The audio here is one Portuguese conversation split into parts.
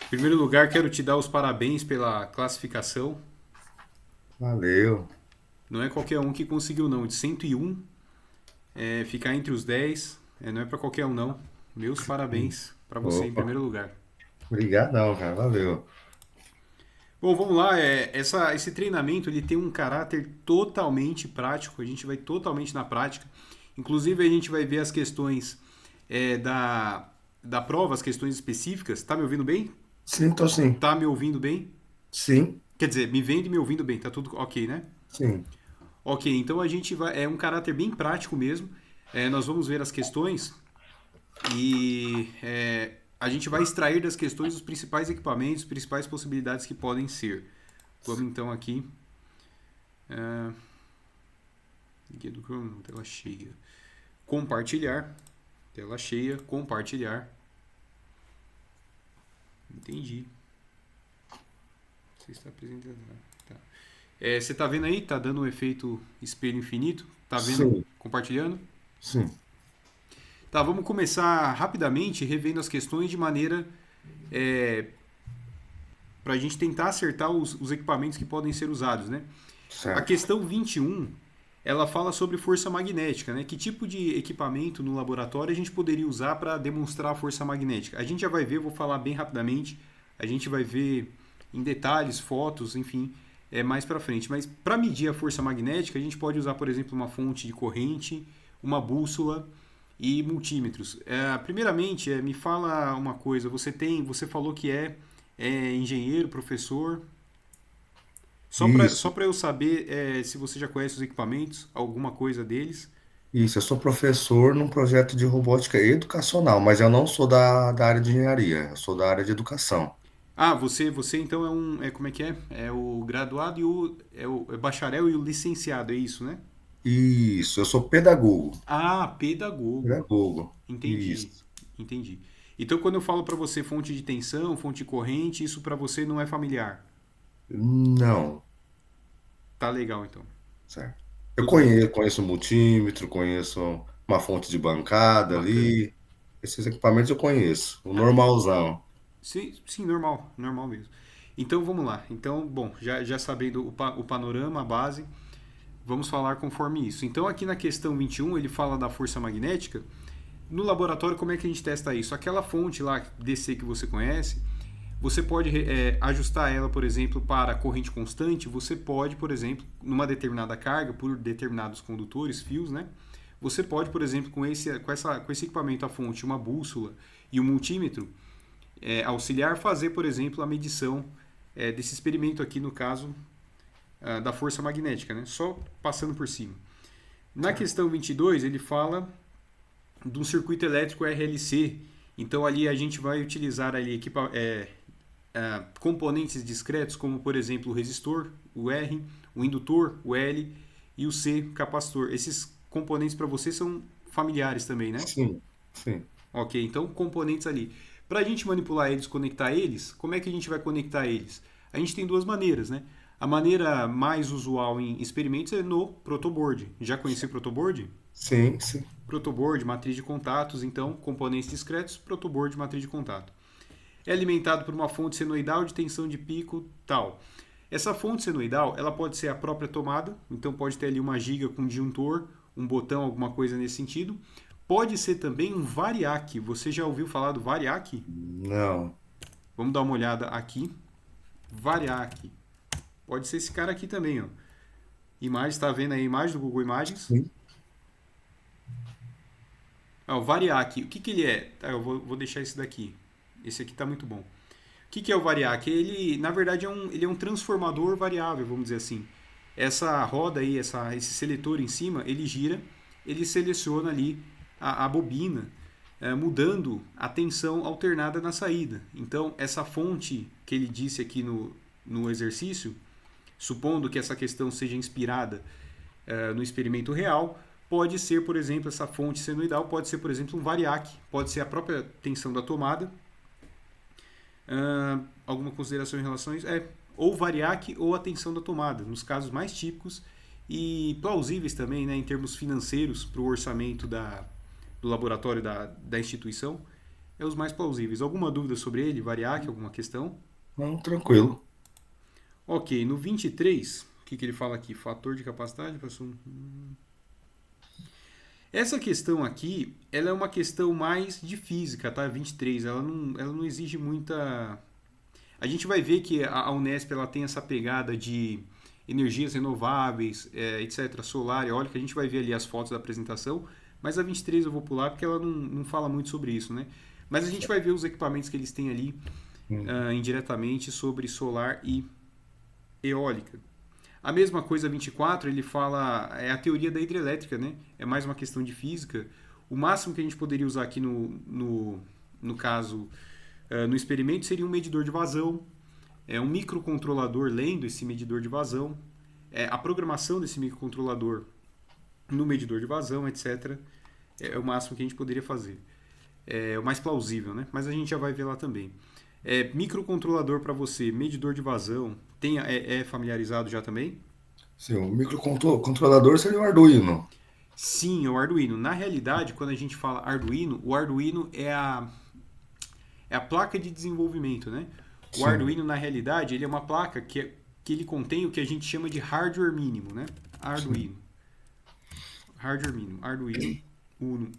Em primeiro lugar, quero te dar os parabéns pela classificação. Valeu. Não é qualquer um que conseguiu, não. De 101, ficar entre os 10, não é para qualquer um, não. Meus parabéns para você em Opa, primeiro lugar. obrigadão, cara. Valeu. Bom, vamos lá. Esse treinamento ele tem um caráter totalmente prático. A gente vai totalmente na prática. Inclusive, a gente vai ver as questões da prova, as questões específicas. Tá me ouvindo bem? Sim, tô sim. Tá me ouvindo bem? Sim, Quer dizer, me vendo e me ouvindo bem. Tá tudo ok, né? sim. Ok, então a gente vai. É um caráter bem prático mesmo. Nós vamos ver as questões e a gente vai extrair das questões os principais equipamentos, as principais possibilidades que podem ser. Vamos então aqui. É, Guia do Chrome, tela cheia. Compartilhar. Tela cheia, compartilhar. Entendi. Você está apresentando. Tá. Você está vendo aí? Tá dando um efeito espelho infinito? Tá vendo? Sim, Compartilhando? sim. Tá, vamos começar rapidamente revendo as questões de maneira para a gente tentar acertar os equipamentos que podem ser usados, né? A Certo. questão 21, ela fala sobre força magnética, né? Que tipo de equipamento no laboratório a gente poderia usar para demonstrar a força magnética? A gente já vai ver, vou falar bem rapidamente, a gente vai ver em detalhes, fotos, enfim, mais para frente. Mas para medir a força magnética, a gente pode usar, por exemplo, uma fonte de corrente, uma bússola e multímetros. Primeiramente, me fala uma coisa. Você falou que é engenheiro, professor. Só Isso, para eu saber se você já conhece os equipamentos, alguma coisa deles. isso. Eu sou professor num projeto de robótica educacional, mas eu não sou da área de engenharia, eu sou da área de educação. Ah, você então como é que é? É o graduado e o bacharel e o licenciado, é isso, né? Isso, eu sou pedagogo. Ah, pedagogo. Pedagogo. Entendi, Isso. entendi. Então quando eu falo para você fonte de tensão, fonte de corrente, isso para você não é familiar. Não, Tá legal então. certo. Eu Tudo bem. conheço multímetro, conheço uma fonte de bancada Bacana. ali. Esses equipamentos eu conheço, o Ah, normalzão. sim, sim, normal, normal mesmo. Então vamos lá. Então, bom, já sabendo o panorama, a base, vamos falar conforme isso. Então, aqui na questão 21, ele fala da força magnética. No laboratório, como é que a gente testa isso? Aquela fonte lá, DC, que você conhece, você pode ajustar ela, por exemplo, para corrente constante. Você pode, por exemplo, numa determinada carga, por determinados condutores, fios, né? Você pode, por exemplo, com esse equipamento, a fonte, uma bússola e um multímetro, auxiliar fazer, por exemplo, a medição desse experimento aqui, no caso, da força magnética, né? Só passando por cima. Na Certo. questão 22, ele fala de um circuito elétrico RLC. Então ali a gente vai utilizar ali componentes discretos, como por exemplo o resistor, o R, o indutor, o L e o C, capacitor. Esses componentes para você são familiares também, né? Sim, sim. Ok, então componentes ali. Para a gente manipular eles, conectar eles, como é que a gente vai conectar eles? A gente tem duas maneiras, né? A maneira mais usual em experimentos é no protoboard. Já conheci o protoboard? Sim, sim. Protoboard, matriz de contatos, então componentes discretos, protoboard, matriz de contato. É alimentado por uma fonte senoidal de tensão de pico tal. Essa fonte senoidal, ela pode ser a própria tomada, então pode ter ali uma giga com disjuntor, um botão, alguma coisa nesse sentido. Pode ser também um variac. Você já ouviu falar do variac? Não. Vamos dar uma olhada aqui. Variac. Pode ser esse cara aqui também, ó. Imagem, está vendo aí a imagem do Google Imagens? Sim. Ah, o variac, o que, que ele é? Tá, eu vou deixar esse daqui. Esse aqui está muito bom. O que, que é o variac? Ele, na verdade, ele é um transformador variável, vamos dizer assim. Essa roda aí, esse seletor em cima, ele gira, ele seleciona ali a bobina, mudando a tensão alternada na saída. Então, essa fonte que ele disse aqui no exercício, supondo que essa questão seja inspirada no experimento real, pode ser, por exemplo, essa fonte senoidal, pode ser, por exemplo, um variac, pode ser a própria tensão da tomada. Alguma consideração em relação a isso? Ou variac ou a tensão da tomada, nos casos mais típicos e plausíveis também, né, em termos financeiros, para o orçamento do laboratório da instituição. é os mais plausíveis. Alguma dúvida sobre ele? Variac, alguma questão? Não, tranquilo. Ok, no 23, o que ele fala aqui? Fator de capacidade? Essa questão aqui, ela é uma questão mais de física, tá? 23, ela não exige muita... A gente vai ver que a Unesp ela tem essa pegada de energias renováveis, etc., solar, eólica, a gente vai ver ali as fotos da apresentação, mas a 23 eu vou pular porque ela não fala muito sobre isso, né? Mas a gente vai ver os equipamentos que eles têm ali indiretamente sobre solar e eólica. A mesma coisa, 24, ele fala, é a teoria da hidrelétrica, né? É mais uma questão de física. O máximo que a gente poderia usar aqui no caso, no experimento, seria um medidor de vazão, um microcontrolador lendo esse medidor de vazão, a programação desse microcontrolador no medidor de vazão, etc. É o máximo que a gente poderia fazer. É o mais plausível, né? Mas a gente já vai ver lá também. Microcontrolador para você, medidor de vazão, é familiarizado já também? Sim, o microcontrolador seria o Arduino. Sim, é o Arduino. Na realidade, quando a gente fala Arduino, o Arduino é a placa de desenvolvimento, né? O Sim. Arduino, na realidade, ele é uma placa que ele contém o que a gente chama de hardware mínimo, né? Sim. Arduino. Hardware mínimo. Arduino Uno.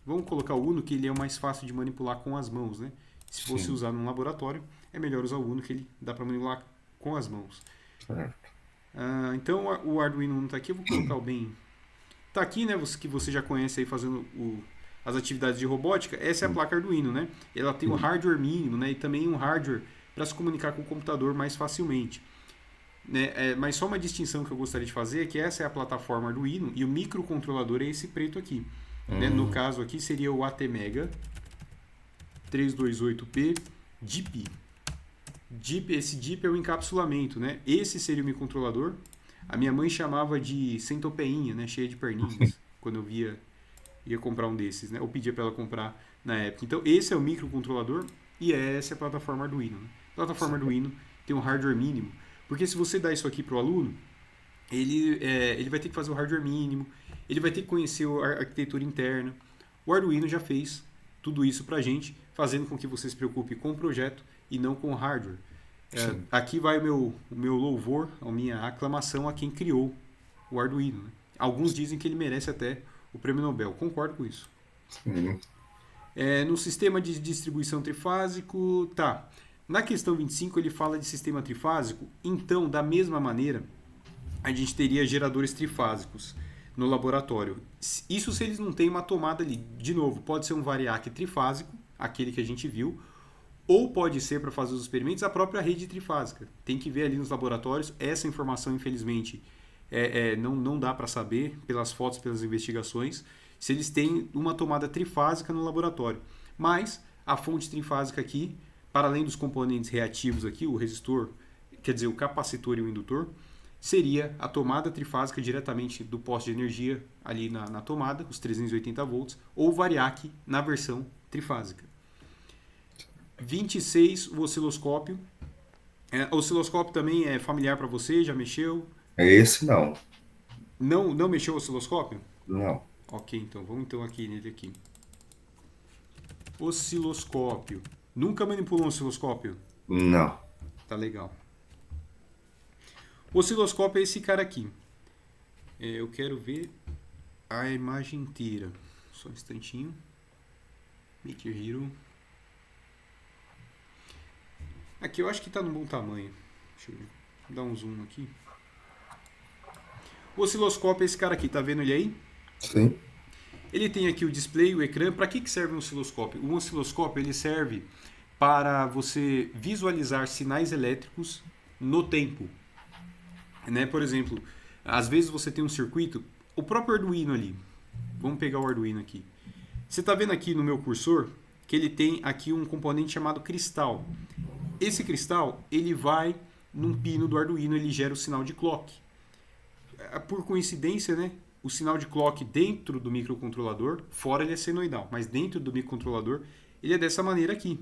Vamos colocar o Uno, que ele é o mais fácil de manipular com as mãos, né? Se fosse Sim. usar num laboratório, é melhor usar o Uno, que ele dá para manipular com as mãos. Certo. Então, o Arduino Uno está aqui. Eu vou colocar o bem... Está aqui, né? Que você já conhece aí fazendo as atividades de robótica. Essa é a Sim. placa Arduino, né? Ela tem um Sim. hardware mínimo, né? E também um hardware para se comunicar com o computador mais facilmente. Né? Mas só uma distinção que eu gostaria de fazer é que essa é a plataforma Arduino e o microcontrolador é esse preto aqui. Né? No Hum, caso aqui seria o ATmega 328P DIP. Esse DIP é o encapsulamento, né? Esse seria o microcontrolador. A minha mãe chamava de centopeinha, né? Cheia de perninhas, quando eu ia comprar um desses, né? Ou pedia para ela comprar na época. Então, esse é o microcontrolador e essa é a plataforma Arduino. Né? A plataforma certo. Arduino tem um hardware mínimo, porque se você dá isso aqui para o aluno, ele vai ter que fazer o hardware mínimo, ele vai ter que conhecer a arquitetura interna. O Arduino já fez tudo isso para a gente, fazendo com que você se preocupe com o projeto e não com o hardware. Sim. Aqui vai o meu louvor, a minha aclamação a quem criou o Arduino. Né? Alguns dizem que ele merece até o prêmio Nobel. Concordo com isso. Sim. No sistema de distribuição trifásico, tá. Na questão 25 ele fala de sistema trifásico, então, da mesma maneira, a gente teria geradores trifásicos no laboratório. Isso se eles não têm uma tomada ali. De novo, pode ser um variac trifásico, aquele que a gente viu, ou pode ser, para fazer os experimentos, a própria rede trifásica. Tem que ver ali nos laboratórios. Essa informação, infelizmente, não dá para saber pelas fotos, pelas investigações, se eles têm uma tomada trifásica no laboratório. Mas a fonte trifásica aqui, para além dos componentes reativos aqui, o resistor, quer dizer, o capacitor e o indutor, seria a tomada trifásica diretamente do poste de energia ali na tomada, os 380 volts, ou variac na versão trifásica. 26, o osciloscópio. O osciloscópio também é familiar para você, já mexeu? Esse não. Não mexeu o osciloscópio? Não. Ok, então vamos então aqui nele aqui. Osciloscópio. Nunca manipulou um osciloscópio? Não. Tá legal. O osciloscópio é esse cara aqui. Eu quero ver a imagem inteira. Só um instantinho. Make Hero. Aqui eu acho que tá num bom tamanho. Deixa eu dar um zoom aqui. O osciloscópio é esse cara aqui, tá vendo ele aí? Sim. Ele tem aqui o display, o ecrã. Para que serve um osciloscópio? Um osciloscópio ele serve para você visualizar sinais elétricos no tempo. Né? Por exemplo, às vezes você tem um circuito, o próprio Arduino ali. Vamos pegar o Arduino aqui. Você está vendo aqui no meu cursor que ele tem aqui um componente chamado cristal. Esse cristal ele vai num pino do Arduino, ele gera o sinal de clock. Por coincidência, né? O sinal de clock dentro do microcontrolador, fora ele é senoidal, mas dentro do microcontrolador ele é dessa maneira aqui.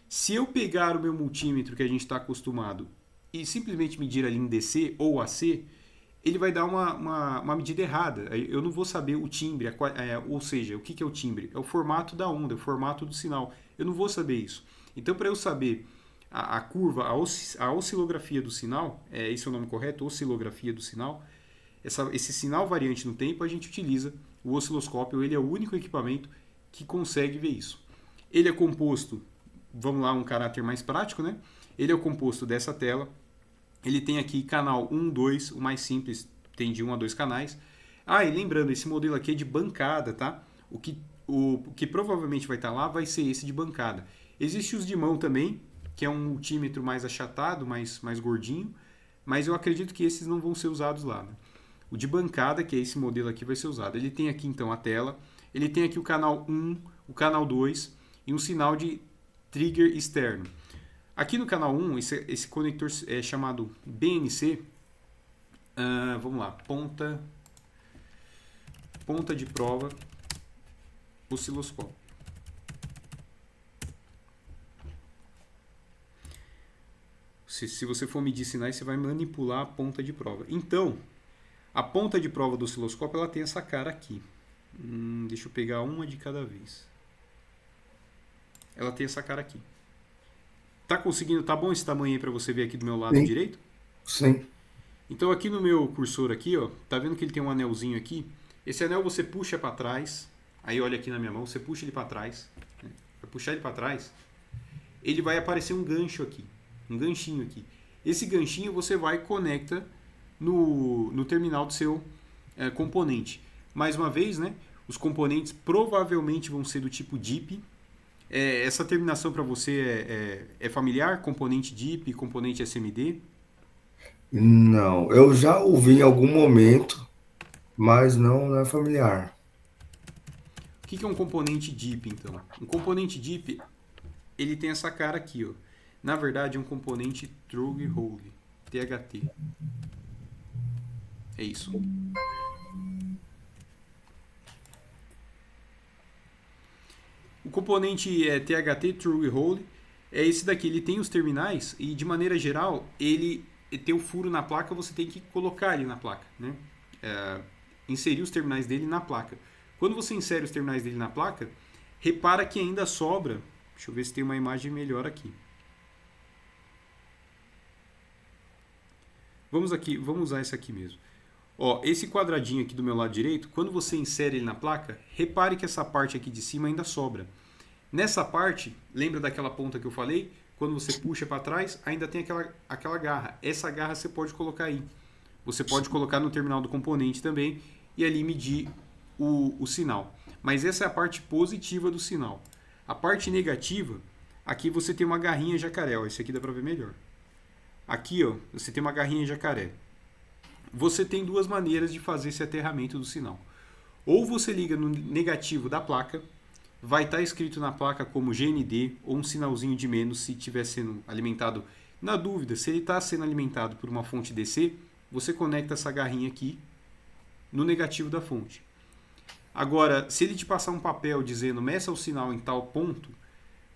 Se eu pegar o meu multímetro que a gente está acostumado e simplesmente medir ali em DC ou AC, ele vai dar uma medida errada. Eu não vou saber o timbre, ou seja, o que é o timbre? É o formato da onda, é o formato do sinal. Eu não vou saber isso. Então, para eu saber a curva, a oscilografia do sinal, esse é o nome correto, oscilografia do sinal, esse sinal variante no tempo, a gente utiliza o osciloscópio, ele é o único equipamento que consegue ver isso. Ele é composto, vamos lá, um caráter mais prático, né? Ele é composto dessa tela. Ele tem aqui canal 1, 2, o mais simples tem de 1 a 2 canais. E lembrando, esse modelo aqui é de bancada, tá? O que provavelmente vai estar lá vai ser esse de bancada. Existe os de mão também, que é um multímetro mais achatado, mais gordinho, mas eu acredito que esses não vão ser usados lá, né? O de bancada, que é esse modelo aqui, vai ser usado. Ele tem aqui então a tela, ele tem aqui o canal 1, o canal 2 e um sinal de trigger externo. Aqui no canal 1, esse conector é chamado BNC. Vamos lá, ponta de prova, osciloscópio. Se você for medir sinais, você vai manipular a ponta de prova. Então, a ponta de prova do osciloscópio ela tem essa cara aqui. Deixa eu pegar uma de cada vez. Ela tem essa cara aqui. Tá conseguindo? Tá bom esse tamanho aí para você ver aqui do meu lado Sim. direito? Sim. Então aqui no meu cursor aqui, ó, tá vendo que ele tem um anelzinho aqui? Esse anel você puxa para trás. Aí olha aqui na minha mão, você puxa ele para trás. Né? Vai puxar ele para trás. Ele vai aparecer um gancho aqui, um ganchinho aqui. Esse ganchinho você vai e conecta no terminal do seu componente. Mais uma vez, né? Os componentes provavelmente vão ser do tipo DIP. Essa terminação para você é familiar? Componente DIP, componente SMD? Não, eu já ouvi em algum momento, mas não é familiar. O que é um componente DIP, então? Um componente DIP, ele tem essa cara aqui, ó. Na verdade, é um componente True Hole, THT. É isso. O componente THT, True Hole, é esse daqui. Ele tem os terminais e, de maneira geral, ele tem o furo na placa, você tem que colocar ele na placa, né? Inserir os terminais dele na placa. Quando você insere os terminais dele na placa, repara que ainda sobra. Deixa eu ver se tem uma imagem melhor aqui. Vamos usar esse aqui mesmo. Ó, esse quadradinho aqui do meu lado direito, quando você insere ele na placa, repare que essa parte aqui de cima ainda sobra. Nessa parte, lembra daquela ponta que eu falei? Quando você puxa para trás, ainda tem aquela garra. Essa garra você pode colocar aí. Você pode colocar no terminal do componente também e ali medir o sinal. Mas essa é a parte positiva do sinal. A parte negativa, aqui você tem uma garrinha jacaré. Ó, esse aqui dá para ver melhor. Aqui, ó, você tem uma garrinha jacaré. Você tem duas maneiras de fazer esse aterramento do sinal. Ou você liga no negativo da placa, vai estar escrito na placa como GND ou um sinalzinho de menos se estiver sendo alimentado. Na dúvida, se ele está sendo alimentado por uma fonte DC, você conecta essa garrinha aqui no negativo da fonte. Agora, se ele te passar um papel dizendo meça o sinal em tal ponto,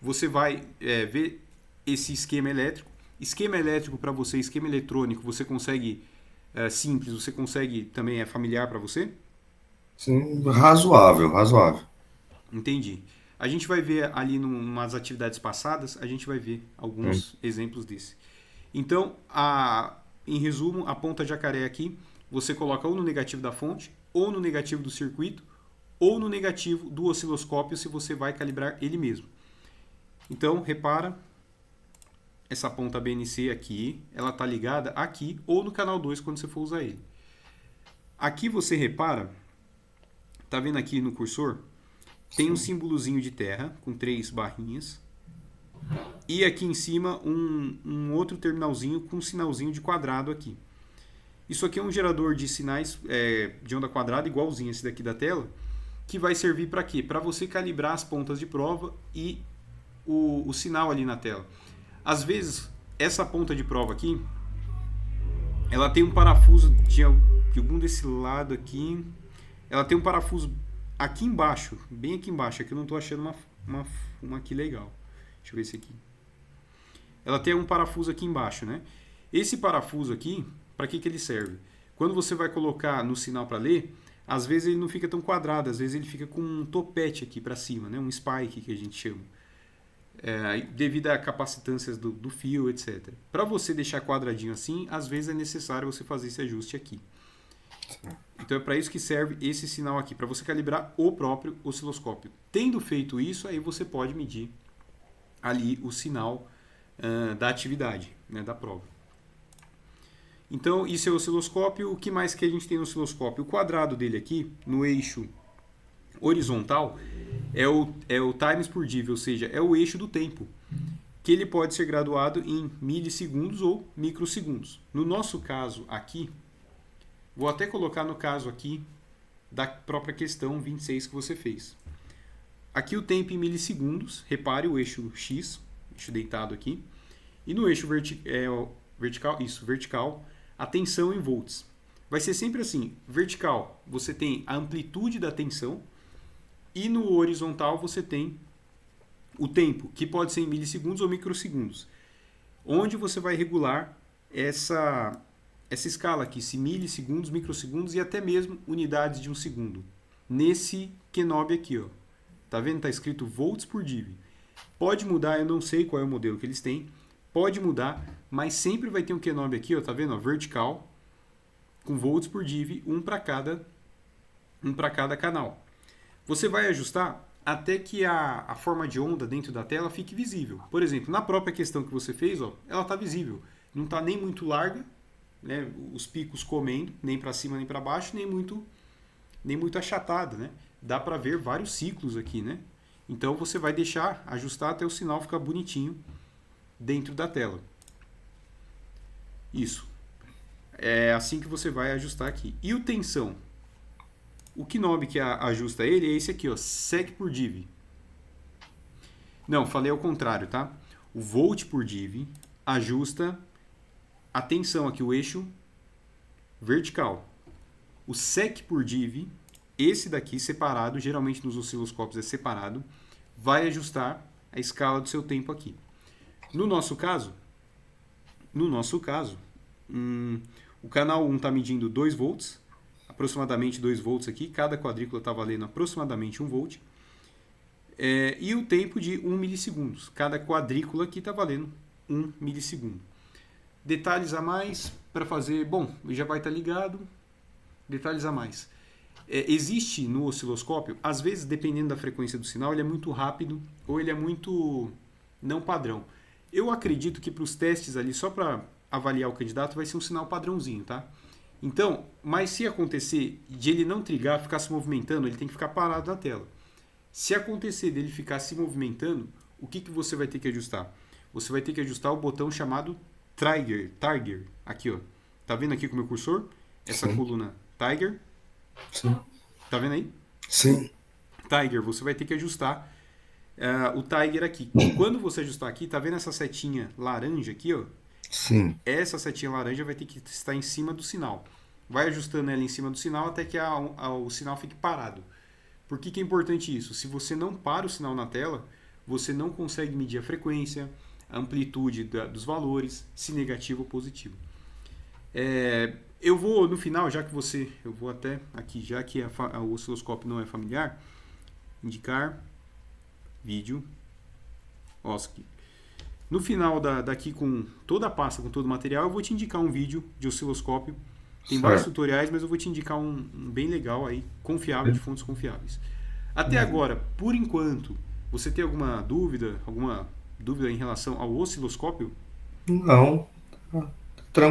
você vai ver esse esquema elétrico. Esquema elétrico para você, esquema eletrônico, você consegue simples, você consegue também familiar para você? Sim, razoável, razoável. Entendi. A gente vai ver ali em umas atividades passadas, a gente vai ver alguns exemplos desse. Então, em resumo, a ponta jacaré aqui, você coloca ou no negativo da fonte, ou no negativo do circuito, ou no negativo do osciloscópio se você vai calibrar ele mesmo. Então, repara, essa ponta BNC aqui, ela está ligada aqui ou no canal 2 quando você for usar ele. Aqui você repara, tá vendo aqui no cursor? Tem um símbolozinho de terra com 3 barrinhas. E aqui em cima um outro terminalzinho com um sinalzinho de quadrado aqui. Isso aqui é um gerador de sinais de onda quadrada, igualzinho esse daqui da tela, que vai servir para quê? Para você calibrar as pontas de prova e o sinal ali na tela. Às vezes, essa ponta de prova aqui, ela tem um parafuso de algum desse lado aqui. Ela tem um parafuso aqui embaixo, bem aqui embaixo. Aqui eu não estou achando uma aqui legal. Deixa eu ver esse aqui. Ela tem um parafuso aqui embaixo, né? Esse parafuso aqui, para que ele serve? quando você vai colocar no sinal para ler, às vezes ele não fica tão quadrado, às vezes ele fica com um topete aqui para cima, né? Um spike que a gente chama. Devido a capacitâncias do fio, etc. Para você deixar quadradinho assim, às vezes é necessário você fazer esse ajuste aqui. Então é para isso que serve esse sinal aqui, para você calibrar o próprio osciloscópio. Tendo feito isso, aí você pode medir ali o sinal da atividade, né, da prova. Então isso é o osciloscópio. O que mais que a gente tem no osciloscópio? O quadrado dele aqui, no eixo horizontal, é o times por div, ou seja, é o eixo do tempo, que ele pode ser graduado em milissegundos ou microsegundos. No nosso caso aqui, vou até colocar no caso aqui da própria questão 26 que você fez. Aqui o tempo em milissegundos, repare o eixo X, eixo deitado aqui, e no eixo vertical, a tensão em volts. Vai ser sempre assim, vertical você tem a amplitude da tensão, e no horizontal você tem o tempo, que pode ser em milissegundos ou microsegundos, onde você vai regular essa escala aqui, se milissegundos, microsegundos e até mesmo unidades de um segundo. Nesse Kenobi aqui, ó. Tá vendo? Tá escrito volts por div. Pode mudar, eu não sei qual é o modelo que eles têm. Pode mudar, mas sempre vai ter um Kenobi aqui, ó, tá vendo? Ó, vertical, com volts por div, um para cada canal. Você vai ajustar até que a forma de onda dentro da tela fique visível. Por exemplo, na própria questão que você fez, ó, ela está visível. Não está nem muito larga, né, os picos comendo, nem para cima nem para baixo, nem muito achatada, né? Dá para ver vários ciclos aqui, né? Então você vai ajustar até o sinal ficar bonitinho dentro da tela. Isso. É assim que você vai ajustar aqui. E o tensão? O Kenobi que ajusta ele é esse aqui, ó, sec por div. Não, falei ao contrário, tá? O volt por div ajusta a tensão aqui, o eixo vertical. O sec por div, esse daqui separado, geralmente nos osciloscópios é separado, vai ajustar a escala do seu tempo aqui. No nosso caso, o canal 1 está medindo 2 volts, aproximadamente 2 volts aqui, cada quadrícula está valendo aproximadamente 1 volt, e o tempo de 1 milissegundos. Cada quadrícula aqui está valendo 1 milissegundo. Detalhes a mais para fazer, bom, já vai estar ligado, detalhes a mais. Existe no osciloscópio, às vezes, dependendo da frequência do sinal, ele é muito rápido ou ele é muito não padrão. Eu acredito que para os testes ali, só para avaliar o candidato, vai ser um sinal padrãozinho, tá? Então, mas se acontecer de ele não trigar, ficar se movimentando, ele tem que ficar parado na tela. Se acontecer dele ficar se movimentando, o que você vai ter que ajustar? Você vai ter que ajustar o botão chamado Trigger. Aqui, ó. Tá vendo aqui com o meu cursor? Essa Sim. coluna Tiger. Sim. Tá vendo aí? Sim. Tiger, você vai ter que ajustar o Tiger aqui. Quando você ajustar aqui, tá vendo essa setinha laranja aqui, ó? Sim. Essa setinha laranja vai ter que estar em cima do sinal. Vai ajustando ela em cima do sinal até que o sinal fique parado. Por que é importante isso? Se você não para o sinal na tela, você não consegue medir a frequência, a amplitude dos valores, se negativo ou positivo. Eu vou, no final, eu vou até aqui, já que o osciloscópio não é familiar, indicar vídeo OSCE. No final daqui com toda a pasta, com todo o material, eu vou te indicar um vídeo de osciloscópio. Tem vários tutoriais, mas eu vou te indicar um bem legal aí, confiável, de fontes confiáveis. Até agora, por enquanto, você tem alguma dúvida em relação ao osciloscópio? Não.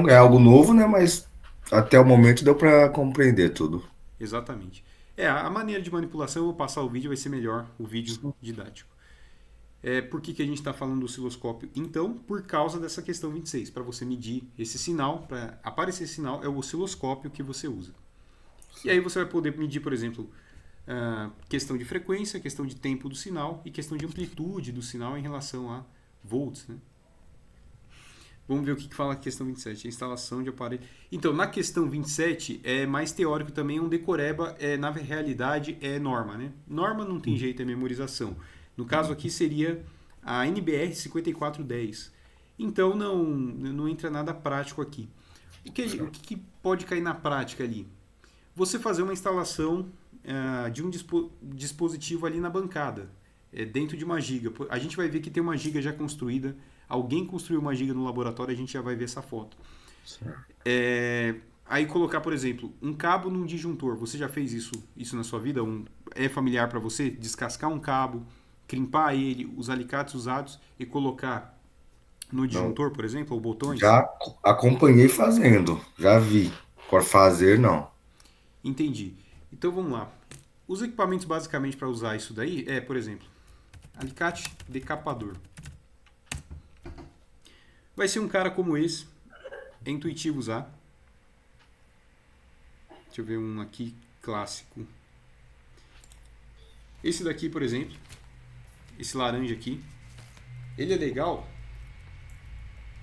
É algo novo, né? Mas até o momento deu para compreender tudo. Exatamente. A maneira de manipulação, eu vou passar o vídeo, vai ser melhor, o vídeo didático. Por que a gente está falando do osciloscópio? Então, por causa dessa questão 26. Para você medir esse sinal, para aparecer esse sinal, é o osciloscópio que você usa. E aí você vai poder medir, por exemplo, questão de frequência, questão de tempo do sinal e questão de amplitude do sinal em relação a volts, né? Vamos ver o que fala a questão 27, a instalação de aparelho. Então, na questão 27, é mais teórico também, um decoreba, na realidade, é norma, né? Norma não tem jeito, é memorização. No caso aqui seria a NBR 5410. Então, não entra nada prático aqui. O que pode cair na prática ali? Você fazer uma instalação de um dispositivo ali na bancada, dentro de uma giga. A gente vai ver que tem uma giga já construída. Alguém construiu uma giga no laboratório, a gente já vai ver essa foto. Certo. Aí colocar, por exemplo, um cabo num disjuntor. Você já fez isso na sua vida? É familiar para você? Descascar um cabo, crimpar ele, os alicates usados e colocar no Não, disjuntor, por exemplo, ou botões? já acompanhei fazendo, já vi. Por fazer, não. Entendi. Então vamos lá. Os equipamentos basicamente para usar isso daí por exemplo, alicate decapador. Vai ser um cara como esse, é intuitivo usar. Deixa eu ver um aqui clássico. Esse daqui, por exemplo, esse laranja aqui, ele é legal.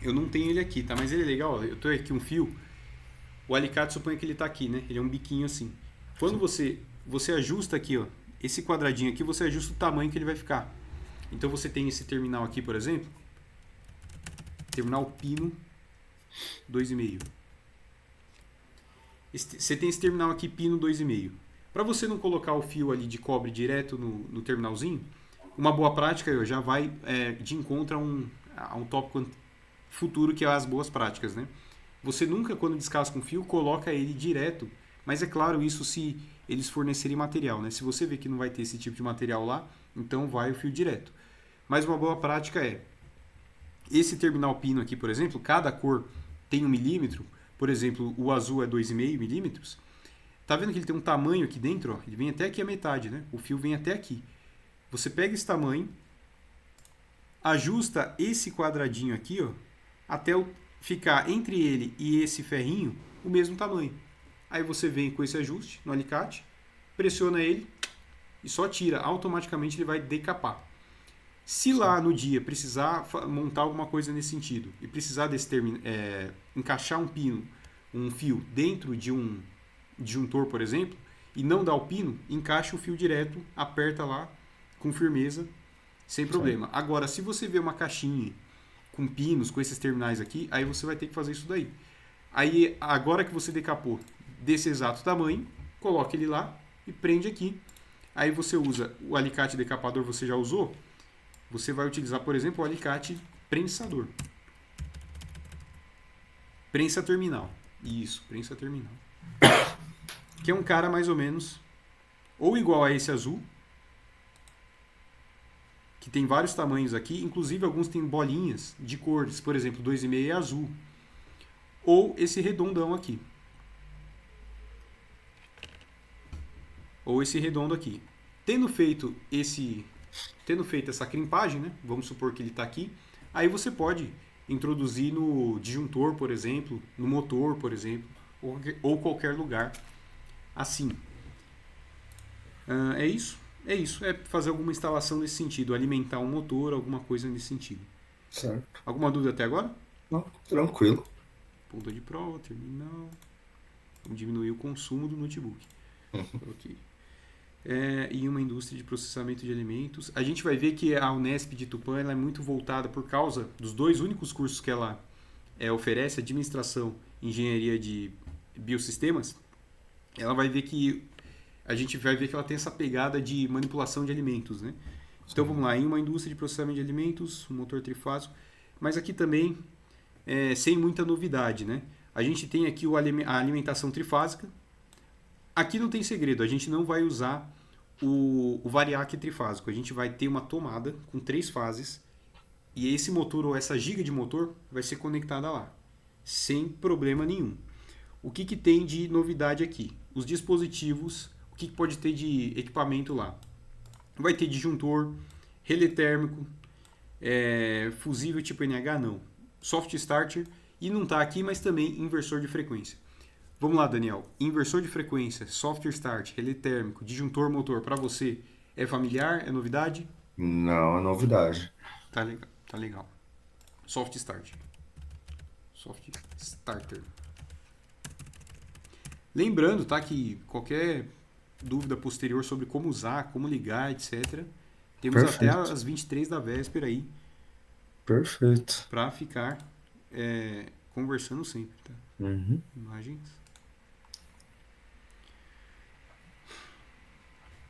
Eu não tenho ele aqui, tá? Mas ele é legal. Eu tô aqui um fio. O alicate suponha que ele tá aqui, né? Ele é um biquinho assim. Quando você ajusta aqui, ó, esse quadradinho aqui, você ajusta o tamanho que ele vai ficar. Então você tem esse terminal aqui, por exemplo, terminal pino 2,5. Você tem esse terminal aqui pino 2,5. Para você não colocar o fio ali de cobre direto no terminalzinho, uma boa prática já vai de encontro a um tópico futuro que é as boas práticas, né? Você nunca, quando descasca um fio, coloca ele direto. Mas é claro, isso se eles fornecerem material, né? Se você vê que não vai ter esse tipo de material lá, então vai o fio direto. Mas uma boa prática esse terminal pino aqui, por exemplo, cada cor tem 1 milímetro. Por exemplo, o azul é 2,5 milímetros. Tá vendo que ele tem um tamanho aqui dentro? Ó? Ele vem até aqui a metade, né? O fio vem até aqui. Você pega esse tamanho, ajusta esse quadradinho aqui, ó, até ficar entre ele e esse ferrinho o mesmo tamanho. Aí você vem com esse ajuste no alicate, pressiona ele e só tira. Automaticamente ele vai decapar. Se lá no dia precisar montar alguma coisa nesse sentido e precisar encaixar um fio dentro de um disjuntor, por exemplo, e não dá o pino, encaixa o fio direto, aperta lá com firmeza, sem Certo. problema. Agora, se você vê uma caixinha com pinos, com esses terminais aqui, aí você vai ter que fazer isso daí. Aí, agora que você decapou desse exato tamanho, coloca ele lá e prende aqui. Aí você usa o alicate decapador, você já usou? Você vai utilizar, por exemplo, o alicate prensador. Prensa terminal. Isso, prensa terminal. Que é um cara mais ou menos ou igual a esse azul, que tem vários tamanhos aqui, inclusive alguns têm bolinhas de cores, por exemplo, 2,5 é azul. Ou esse redondão aqui. Ou esse redondo aqui. Tendo feito essa crimpagem, né? Vamos supor que ele está aqui, aí você pode introduzir no disjuntor, por exemplo, no motor, por exemplo, ou qualquer lugar assim. É isso? É isso. É fazer alguma instalação nesse sentido, alimentar um motor, alguma coisa nesse sentido. Certo. Alguma dúvida até agora? Não, tranquilo. Ponta de prova, terminal. Vamos diminuir o consumo do notebook. Ok. E uma indústria de processamento de alimentos. A gente vai ver que a Unesp de Tupã ela é muito voltada por causa dos dois únicos cursos que ela oferece, administração e engenharia de biosistemas. Ela vai ver que a gente vai ver que ela tem essa pegada de manipulação de alimentos, né? Então vamos lá, em uma indústria de processamento de alimentos, um motor trifásico, mas aqui também sem muita novidade, né? A gente tem aqui a alimentação trifásica. Aqui não tem segredo, a gente não vai usar o variac trifásico. A gente vai ter uma tomada com 3 fases e esse motor ou essa giga de motor vai ser conectada lá, sem problema nenhum. O que tem de novidade aqui? Os dispositivos, o que pode ter de equipamento lá? Vai ter disjuntor, relé térmico, fusível tipo NH não, soft starter e não está aqui, mas também inversor de frequência. Vamos lá, Daniel. Inversor de frequência, software start, relé térmico, disjuntor motor, para você é familiar? É novidade? Não, é novidade. Tá legal, tá legal. Soft start. Soft starter. Lembrando, tá, que qualquer dúvida posterior sobre como usar, como ligar, etc. Temos até Perfeito. as 23 da véspera aí Perfeito. para ficar conversando sempre, tá? Uhum. Imagens.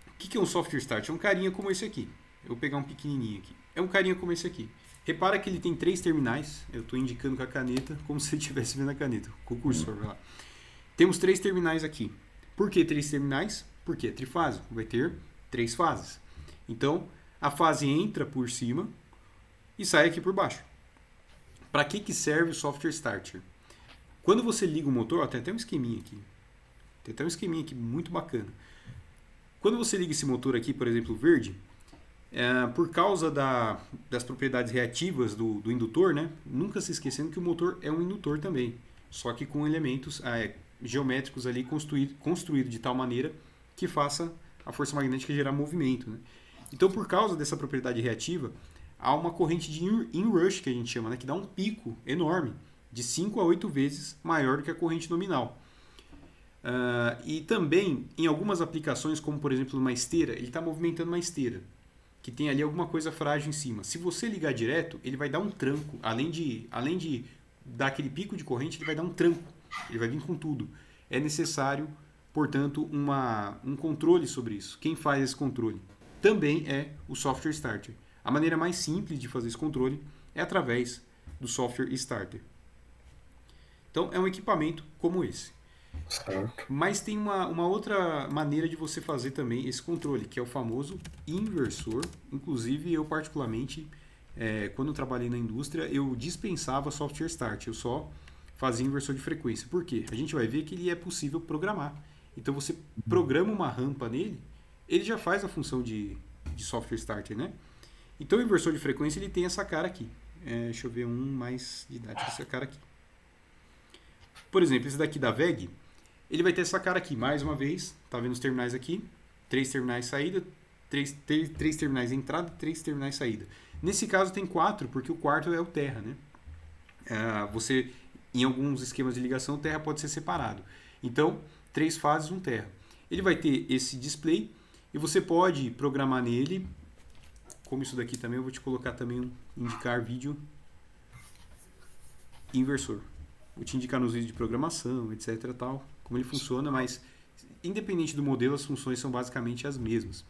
O que é um software start? É um carinha como esse aqui. Eu vou pegar um pequenininho aqui. É um carinha como esse aqui. Repara que ele tem 3 terminais. Eu estou indicando com a caneta, como se ele estivesse vendo a caneta. Com o cursor, vai lá. Temos 3 terminais aqui. Por que 3 terminais? Porque é trifásico. Vai ter 3 fases. Então, a fase entra por cima e sai aqui por baixo. Para que serve o software starter? Quando você liga o motor, ó, tem até um esqueminha aqui. Tem até um esqueminha aqui muito bacana. Quando você liga esse motor aqui, por exemplo, verde, por causa das propriedades reativas do indutor, né? Nunca se esquecendo que o motor é um indutor também, só que com elementos geométricos ali construído de tal maneira que faça a força magnética gerar movimento, né? Então, por causa dessa propriedade reativa, há uma corrente de inrush, que a gente chama, né? Que dá um pico enorme, de 5 a 8 vezes maior do que a corrente nominal. E também, em algumas aplicações, como por exemplo numa esteira, ele está movimentando uma esteira, que tem ali alguma coisa frágil em cima. Se você ligar direto, ele vai dar um tranco. Além de dar aquele pico de corrente, ele vai dar um tranco. Ele vai vir com tudo. É necessário, portanto, um controle sobre isso. Quem faz esse controle também é o software starter. A maneira mais simples de fazer esse controle é através do software starter. Então, é um equipamento como esse. Certo. Mas tem uma outra maneira de você fazer também esse controle, que é o famoso inversor. Inclusive, eu particularmente, quando eu trabalhei na indústria, eu dispensava software start. Eu só fazia inversor de frequência. Por quê? A gente vai ver que ele é possível programar. Então, você programa uma rampa nele, ele já faz a função de software starter, né? Então, o inversor de frequência ele tem essa cara aqui. Deixa eu ver um mais didático, essa cara aqui. Por exemplo, esse daqui da VEG, ele vai ter essa cara aqui, mais uma vez, tá vendo os terminais aqui? 3 terminais saída, 3 terminais entrada, 3 terminais saída. Nesse caso tem 4, porque o quarto é o terra, né? Em alguns esquemas de ligação, o terra pode ser separado. Então, 3 fases, um terra. Ele vai ter esse display e você pode programar nele, como isso daqui também, eu vou te colocar também indicar vídeo inversor. Vou te indicar nos vídeos de programação, etc. Tal, como ele funciona, mas independente do modelo, as funções são basicamente as mesmas.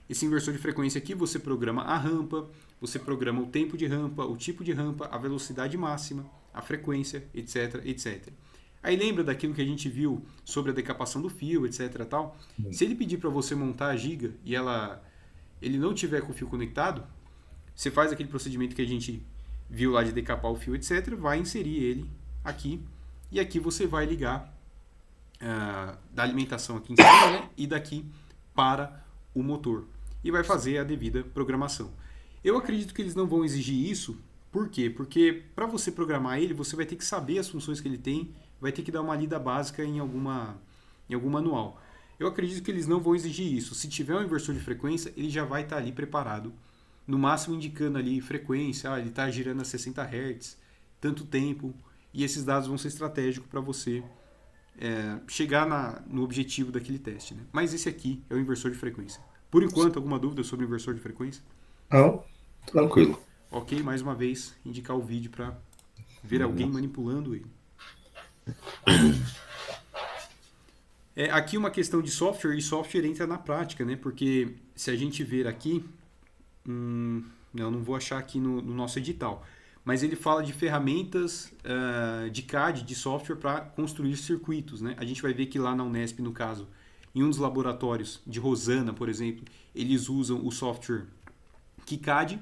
Esse inversor de frequência aqui, você programa a rampa, você programa o tempo de rampa, o tipo de rampa, a velocidade máxima, a frequência, etc, etc. Aí lembra daquilo que a gente viu sobre a decapação do fio, etc. Tal? Se ele pedir para você montar a giga e ele não tiver com o fio conectado, você faz aquele procedimento que a gente viu lá de decapar o fio, etc. Vai inserir ele aqui, e aqui você vai ligar da alimentação aqui em cima, né? E daqui para o motor. E vai fazer a devida programação. Eu acredito que eles não vão exigir isso. Por quê? Porque para você programar ele, você vai ter que saber as funções que ele tem, vai ter que dar uma lida básica em algum manual. Eu acredito que eles não vão exigir isso. Se tiver um inversor de frequência, ele já vai estar ali preparado. No máximo indicando ali frequência, ele está girando a 60 Hz, tanto tempo, e esses dados vão ser estratégicos para você chegar no objetivo daquele teste, né? Mas esse aqui é o inversor de frequência. Por enquanto, alguma dúvida sobre o inversor de frequência? Não, tranquilo. Ok, mais uma vez, indicar o vídeo para ver alguém manipulando ele. Aqui uma questão de software, e software entra na prática, né? Porque se a gente ver aqui, eu não vou achar aqui no nosso edital, mas ele fala de ferramentas de CAD, de software para construir circuitos, né? A gente vai ver que lá na Unesp, no caso, em um dos laboratórios de Rosana, por exemplo, eles usam o software KiCad,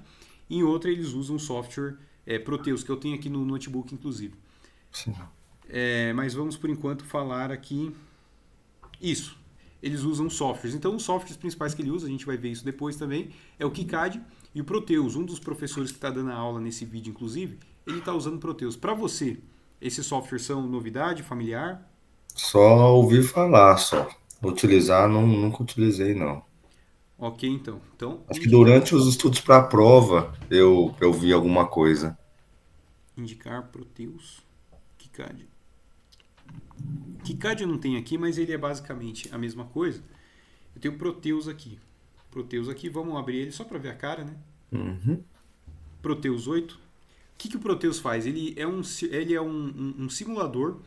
e em outra eles usam o software Proteus, que eu tenho aqui no notebook, inclusive. Sim. Mas vamos, por enquanto, falar aqui isso. Eles usam softwares. Então, os softwares principais que ele usa, a gente vai ver isso depois também, é o KiCad e o Proteus. Um dos professores que está dando a aula nesse vídeo, inclusive, ele está usando Proteus. Para você, esses softwares são novidade, familiar? Só ouvi falar, só. Utilizar, nunca utilizei, não. Ok, então. Acho que durante os estudos para a prova eu vi alguma coisa. Indicar Proteus, KiCad. KiCad eu não tenho aqui, mas ele é basicamente a mesma coisa. Eu tenho Proteus aqui. Proteus aqui, vamos abrir ele só para ver a cara, né? Uhum. Proteus 8. que o Proteus faz? Ele é um simulador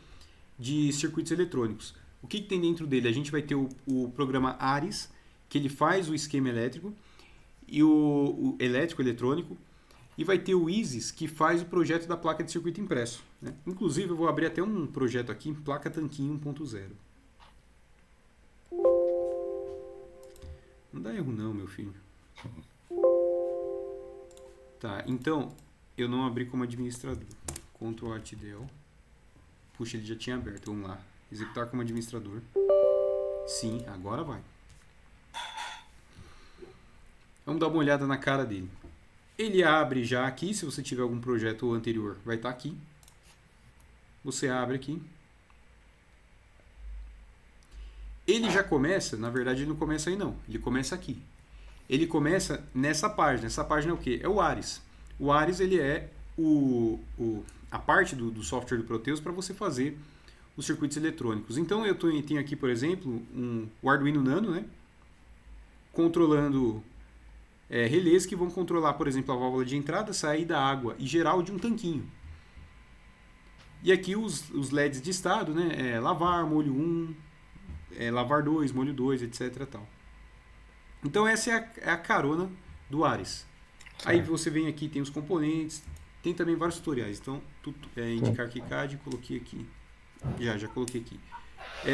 de circuitos eletrônicos. O que tem dentro dele? A gente vai ter o programa Ares, que ele faz o esquema elétrico, e o elétrico eletrônico, e vai ter o Isis, que faz o projeto da placa de circuito impresso. Né? Inclusive, eu vou abrir até um projeto aqui, placa Tanquinho 1.0. Não dá erro não, meu filho. Tá, então, eu não abri como administrador. Ctrl Alt Del. Puxa, ele já tinha aberto. Vamos lá. Executar como administrador. Sim, agora vai. Vamos dar uma olhada na cara dele. Ele abre já aqui, se você tiver algum projeto anterior, vai estar aqui. Você abre aqui. Ele já começa, na verdade ele não começa aí não, ele começa aqui. Ele começa nessa página. Essa página é o quê? É o Ares. O Ares ele é a parte do software do Proteus para você fazer os circuitos eletrônicos. Então eu tenho aqui, por exemplo, o Arduino Nano, né? Controlando relés que vão controlar, por exemplo, a válvula de entrada, saída da água e geral de um tanquinho. E aqui os LEDs de estado, né? Lavar, molho 1, lavar 2, molho 2, etc. Tal. Então essa é a carona do Ares. Aí você vem aqui, tem os componentes, tem também vários tutoriais. Então, indicar KiCad, coloquei aqui. Já coloquei aqui.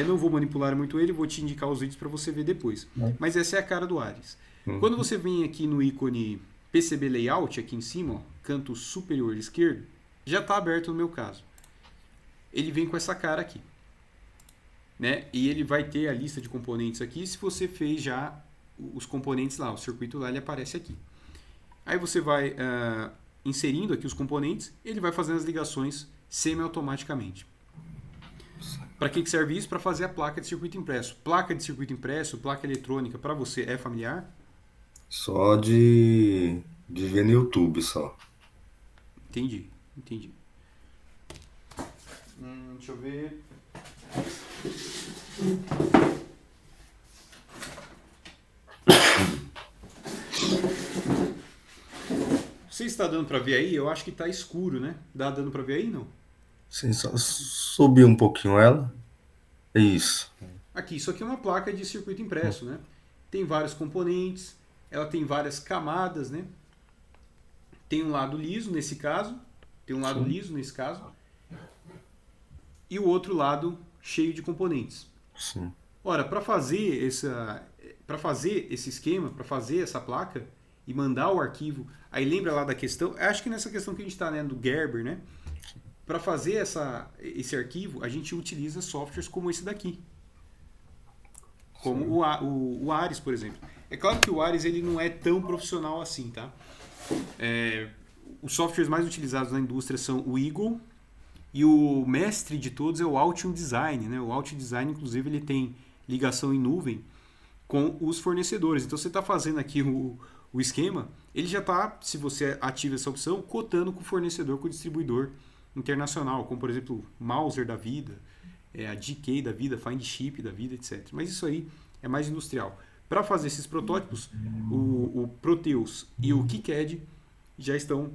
Não vou manipular muito ele, vou te indicar os vídeos para você ver depois. Mas essa é a cara do Ares. Quando você vem aqui no ícone PCB Layout, aqui em cima, ó, canto superior esquerdo, já está aberto no meu caso. Ele vem com essa cara aqui. Né? E ele vai ter a lista de componentes aqui. Se você fez já os componentes lá, o circuito lá, ele aparece aqui. Aí você vai inserindo aqui os componentes, ele vai fazendo as ligações semi-automaticamente. Para que serve isso? Para fazer a placa de circuito impresso. Placa de circuito impresso, placa eletrônica, para você é familiar? Só de ver no YouTube, só. Entendi. Deixa eu ver. Você está dando para ver aí? Eu acho que está escuro, né? Dando para ver aí, não? Sim, só subir um pouquinho ela. Isso. Aqui, isso aqui é uma placa de circuito impresso, né? Tem vários componentes, ela tem várias camadas, né? Tem um lado liso nesse caso, e o outro lado cheio de componentes. Sim. Ora, para fazer esse esquema, para fazer essa placa e mandar o arquivo, aí lembra lá da questão, acho que nessa questão que a gente está, né, do Gerber, né? Para fazer esse arquivo, a gente utiliza softwares como esse daqui. Como o Ares, por exemplo. É claro que o Ares ele não é tão profissional assim, tá? Os softwares mais utilizados na indústria são o Eagle e o mestre de todos é o Altium Design, né? O Altium Design, inclusive, ele tem ligação em nuvem com os fornecedores. Então, você está fazendo aqui o esquema, ele já está, se você ativa essa opção, cotando com o fornecedor, com o distribuidor internacional, como, por exemplo, Mouser da vida, a GK da vida, Find Chip da vida, etc. Mas isso aí é mais industrial. Para fazer esses protótipos, o Proteus e o KiCad já estão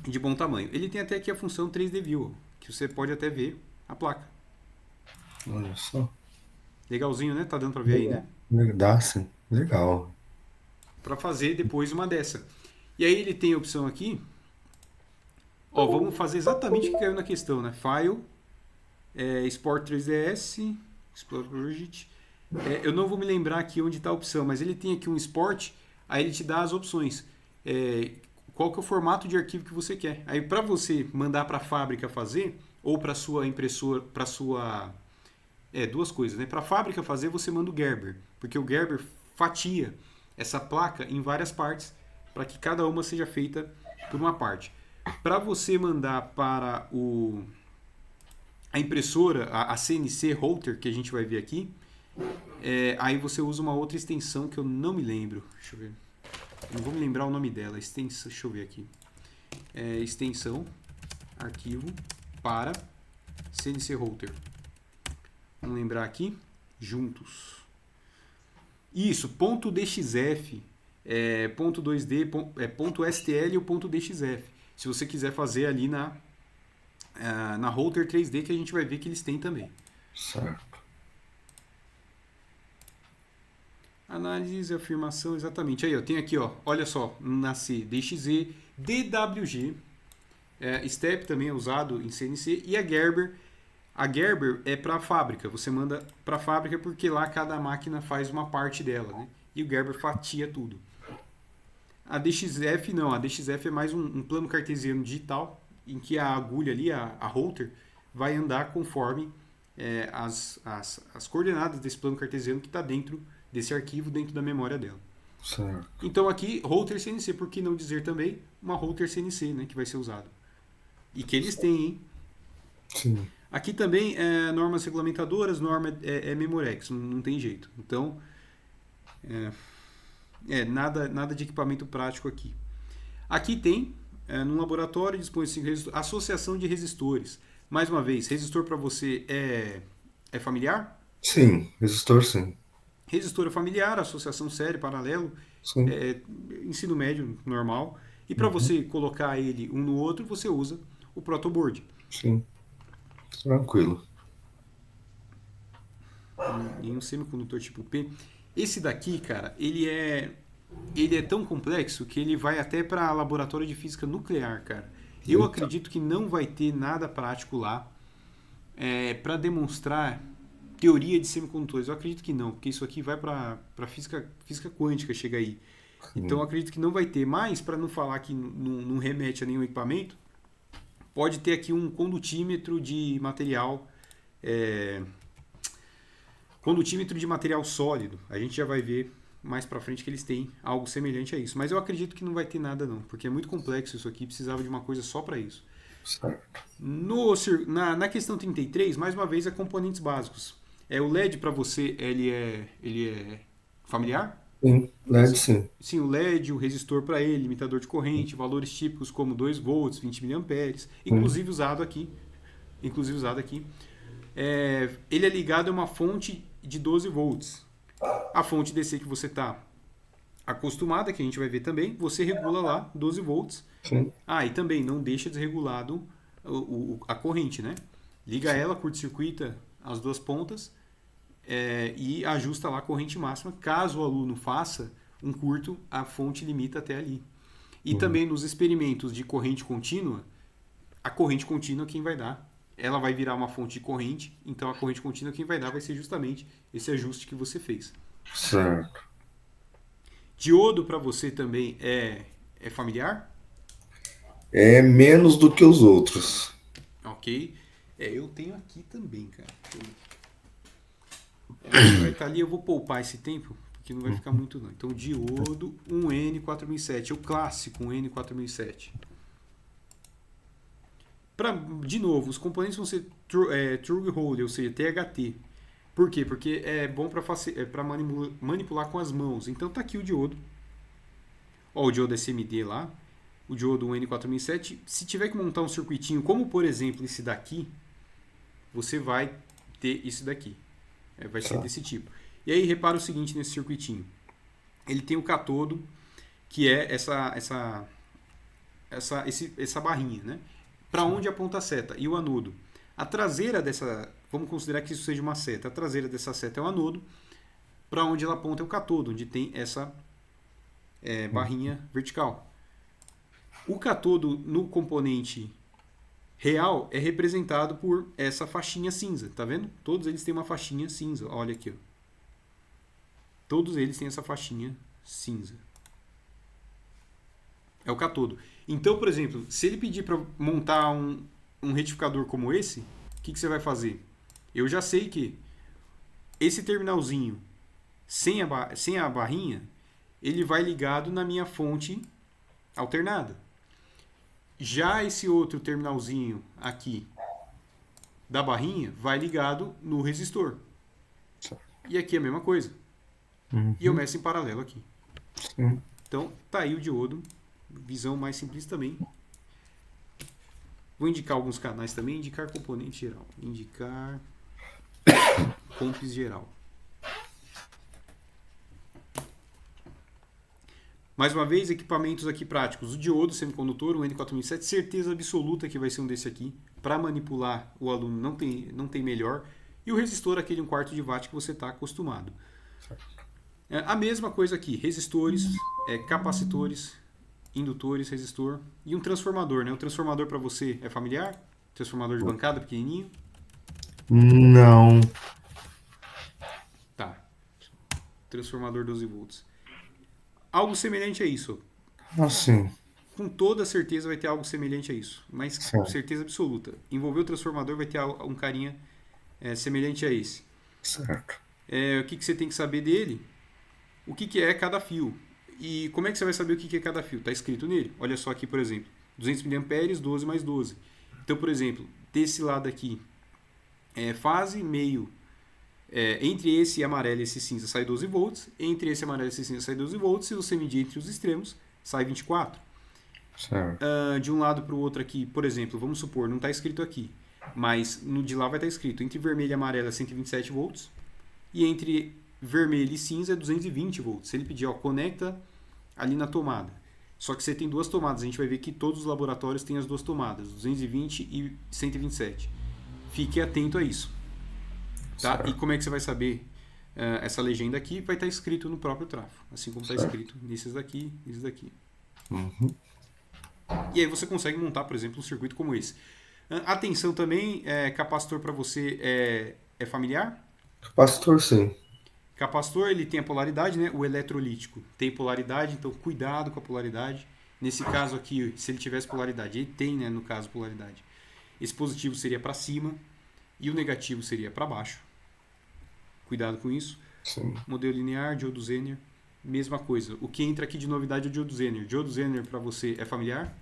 de bom tamanho. Ele tem até aqui a função 3D View, que você pode até ver a placa. Olha só. Legalzinho, né? Tá dando para ver aí, né? Dá, sim. Legal. Para fazer depois uma dessa. E aí ele tem a opção aqui. Ó, vamos fazer exatamente o que caiu na questão, né? File, Export 3ds, Export Project. Eu não vou me lembrar aqui onde está a opção, mas ele tem aqui um export, aí ele te dá as opções. Qual que é o formato de arquivo que você quer. Aí para você mandar para a fábrica fazer, ou para sua impressora, para sua... duas coisas, né? Para a fábrica fazer, você manda o Gerber, porque o Gerber fatia essa placa em várias partes, para que cada uma seja feita por uma parte. Para você mandar para a impressora, a CNC Router, que a gente vai ver aqui, aí você usa uma outra extensão que eu não me lembro. Deixa eu ver. Eu não vou me lembrar o nome dela. Extensão, deixa eu ver aqui. Extensão, arquivo, para CNC Router. Vamos lembrar aqui. Juntos. Isso, .dxf, .2D, .stl e o .dxf. se você quiser fazer ali na Router 3D, que a gente vai ver que eles têm também. Certo. Análise, afirmação, exatamente. Aí, ó, tem aqui, ó, olha só, na C, DXZ, DWG, STEP também é usado em CNC, e a Gerber. A Gerber é para a fábrica, você manda para a fábrica porque lá cada máquina faz uma parte dela, né? E o Gerber fatia tudo. A DXF não, a DXF é mais um plano cartesiano digital, em que a agulha ali, a Router, vai andar conforme as coordenadas desse plano cartesiano que está dentro desse arquivo, dentro da memória dela. Certo. Então aqui, Router CNC, por que não dizer também uma Router CNC, né, que vai ser usado? E que eles têm, hein? Sim. Aqui também normas regulamentadoras, norma é Memorex, não tem jeito. Então, nada de equipamento prático aqui. Aqui tem, no laboratório, dispõe-se associação de resistores. Mais uma vez, resistor para você é familiar? Sim, resistor sim. Resistor é familiar, associação série, paralelo, Sim. ensino médio normal. E para Uhum. você colocar ele um no outro, você usa o protoboard. Sim. Tranquilo. Em um semicondutor tipo P. Esse daqui, cara, ele é tão complexo que ele vai até para laboratório de física nuclear, cara. Eu Eita. acredito que não vai ter nada prático lá para demonstrar teoria de semicondutores. Eu acredito que não, porque isso aqui vai para física quântica, chega aí. Então eu Sim. acredito que não vai ter. Mas, para não falar que não remete a nenhum equipamento, pode ter aqui um condutímetro de material. é, Condutímetro de material sólido. A gente já vai ver mais pra frente que eles têm algo semelhante a isso. Mas eu acredito que não vai ter nada não, porque é muito complexo isso aqui, precisava de uma coisa só para isso. Certo. Na questão 33, mais uma vez, é componentes básicos. O LED para você, ele é familiar? Sim, LED sim. Sim, o LED, o resistor para ele, limitador de corrente, valores típicos como 2 volts, 20 miliamperes, Sim. inclusive usado aqui. Ele é ligado a uma fonte de 12 volts. A fonte DC que você está acostumada, que a gente vai ver também, você regula lá 12 volts. Sim. E também não deixa desregulado a corrente, né? Liga Sim. ela, curto-circuita as duas pontas e ajusta lá a corrente máxima. Caso o aluno faça um curto, a fonte limita até ali. E Uhum. também nos experimentos de corrente contínua, a corrente contínua quem vai dar, ela vai virar uma fonte de corrente, então a corrente contínua quem vai dar vai ser justamente esse ajuste que você fez. Certo. Diodo para você também é familiar? É menos do que os outros. Ok. Eu tenho aqui também, cara. Mas vai estar ali, eu vou poupar esse tempo, porque não vai ficar Uhum. muito não. Então, diodo, um N4007, o clássico, um N4007. De novo, os componentes vão ser True Hole, ou seja, THT. Por quê? Porque é bom para manipular com as mãos. Então tá aqui o diodo. Ó, o diodo SMD lá. O diodo N4007. Se tiver que montar um circuitinho, como por exemplo esse daqui, você vai ter isso daqui. Vai ser Tá. desse tipo. E aí repara o seguinte nesse circuitinho. Ele tem o catodo, que é essa barrinha, né? Para onde aponta a seta. E o anodo. A traseira dessa, vamos considerar que isso seja uma seta. A traseira dessa seta é o anodo. Para onde ela aponta é o catodo, onde tem essa barrinha vertical. O catodo no componente real é representado por essa faixinha cinza, tá vendo? Todos eles têm uma faixinha cinza, olha aqui, ó. Todos eles têm essa faixinha cinza. É o catodo. Então, por exemplo, se ele pedir para montar um retificador como esse, o que você vai fazer? Eu já sei que esse terminalzinho sem a barrinha, ele vai ligado na minha fonte alternada. Já esse outro terminalzinho aqui da barrinha vai ligado no resistor. E aqui é a mesma coisa. E eu Uhum. meço em paralelo aqui. Sim. Então, tá aí o diodo. Visão mais simples também. Vou indicar alguns canais também. Indicar componente geral. Indicar comps geral. Mais uma vez, equipamentos aqui práticos. O diodo semicondutor, o N4007, certeza absoluta que vai ser um desse aqui. Para manipular o aluno não tem melhor. E o resistor, aquele 1/4 de watt que você está acostumado. A mesma coisa aqui, resistores, capacitores, indutores, resistor e um transformador. Né? O transformador para você é familiar? Transformador de bancada pequenininho? Não. Tá. Transformador 12 volts. Algo semelhante a isso. Assim, Com toda certeza vai ter algo semelhante a isso. Mas certo, certeza absoluta. Envolver o transformador vai ter um carinha semelhante a esse. certo, O que você tem que saber dele? O que é cada fio. E como é que você vai saber o que é cada fio? Está escrito nele. Olha só aqui, por exemplo. 200 mA, 12 mais 12. Então, por exemplo, desse lado aqui, fase, meio. Entre esse amarelo e esse cinza sai 12 volts. Entre esse amarelo e esse cinza sai 12 volts. Se você medir entre os extremos, sai 24. certo, De um lado para o outro aqui, por exemplo, vamos supor, não está escrito aqui. Mas no de lá vai estar escrito. Entre vermelho e amarelo é 127 volts. E entre vermelho e cinza é 220 volts. Se ele pedir, conecta ali na tomada. Só que você tem duas tomadas. A gente vai ver que todos os laboratórios têm as duas tomadas, 220 e 127. Fique atento a isso. Tá? certo, E como é que você vai saber essa legenda aqui? Vai estar escrito no próprio trafo. Assim como está escrito nesses daqui, nesses daqui. Uhum. E aí você consegue montar, por exemplo, um circuito como esse. Atenção também, capacitor para você é familiar? Capacitor, sim. Capacitor, ele tem a polaridade, né? O eletrolítico tem polaridade, então cuidado com a polaridade. Nesse caso aqui, se ele tivesse polaridade, ele tem, né, no caso, polaridade. Esse positivo seria para cima e o negativo seria para baixo. Cuidado com isso. Sim. Modelo linear, diodo Zener, mesma coisa. O que entra aqui de novidade é o diodo Zener. Diodo Zener para você é familiar?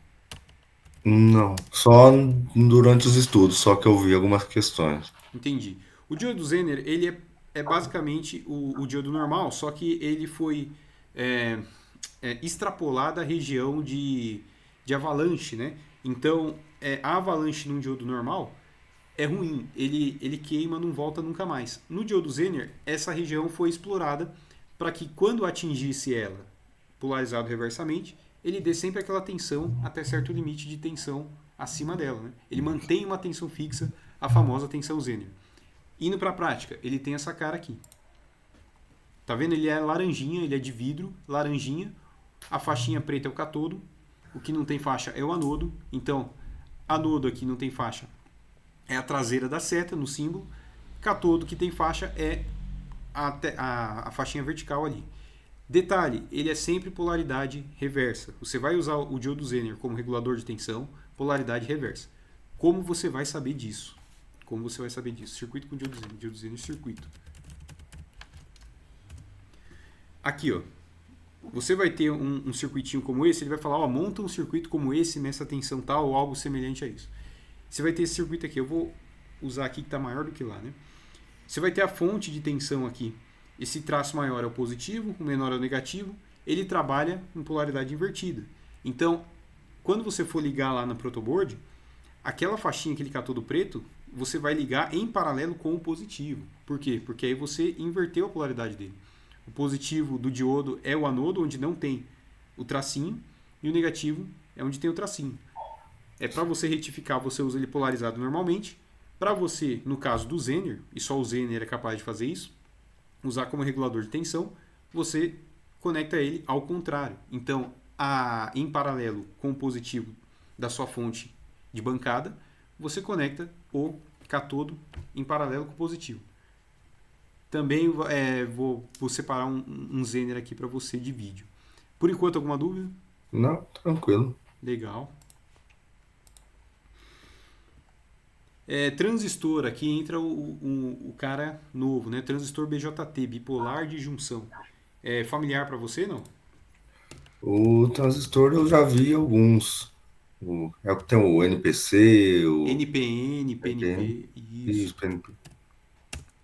Não, só durante os estudos, só que eu vi algumas questões. Entendi. O diodo Zener, ele é basicamente o diodo normal, só que ele foi é, extrapolado à região de avalanche, né? Então, a avalanche num diodo normal é ruim, ele queima, não volta nunca mais. No diodo Zener, essa região foi explorada para que quando atingisse ela, polarizado reversamente, ele dê sempre aquela tensão até certo limite de tensão acima dela. Né? Ele mantém uma tensão fixa, a famosa tensão Zener. Indo para a prática, ele tem essa cara aqui. Tá vendo? Ele é laranjinha, ele é de vidro, laranjinha. A faixinha preta é o catodo. O que não tem faixa é o anodo. Então, anodo aqui não tem faixa é a traseira da seta no símbolo. Catodo que tem faixa é a faixinha vertical ali. Detalhe, ele é sempre polaridade reversa. Você vai usar o diodo Zener como regulador de tensão, polaridade reversa. Como você vai saber disso? Como você vai saber disso? Circuito com diodo Zener circuito. Aqui, ó. Você vai ter um circuitinho como esse, ele vai falar, monta um circuito como esse nessa tensão tal ou algo semelhante a isso. Você vai ter esse circuito aqui. Eu vou usar aqui que está maior do que lá, né? Você vai ter a fonte de tensão aqui. Esse traço maior é o positivo, o menor é o negativo. Ele trabalha em polaridade invertida. Então, quando você for ligar lá no protoboard, aquela faixinha, aquele catodo preto, você vai ligar em paralelo com o positivo. Por quê? Porque aí você inverteu a polaridade dele. O positivo do diodo é o anodo, onde não tem o tracinho, e o negativo é onde tem o tracinho. Para você retificar, você usa ele polarizado normalmente. Para você, no caso do Zener, e só o Zener é capaz de fazer isso, usar como regulador de tensão, você conecta ele ao contrário. Então, em paralelo com o positivo da sua fonte de bancada, você conecta o catodo em paralelo com o positivo. Também vou separar um Zener aqui para você de vídeo. Por enquanto, alguma dúvida? Não, tranquilo. Legal. Transistor, aqui entra o cara novo, né? Transistor BJT, bipolar de junção. É familiar para você, não? O transistor eu já vi alguns. É o que tem o NPC, o NPN, PNP, PNP, isso. isso, PNP.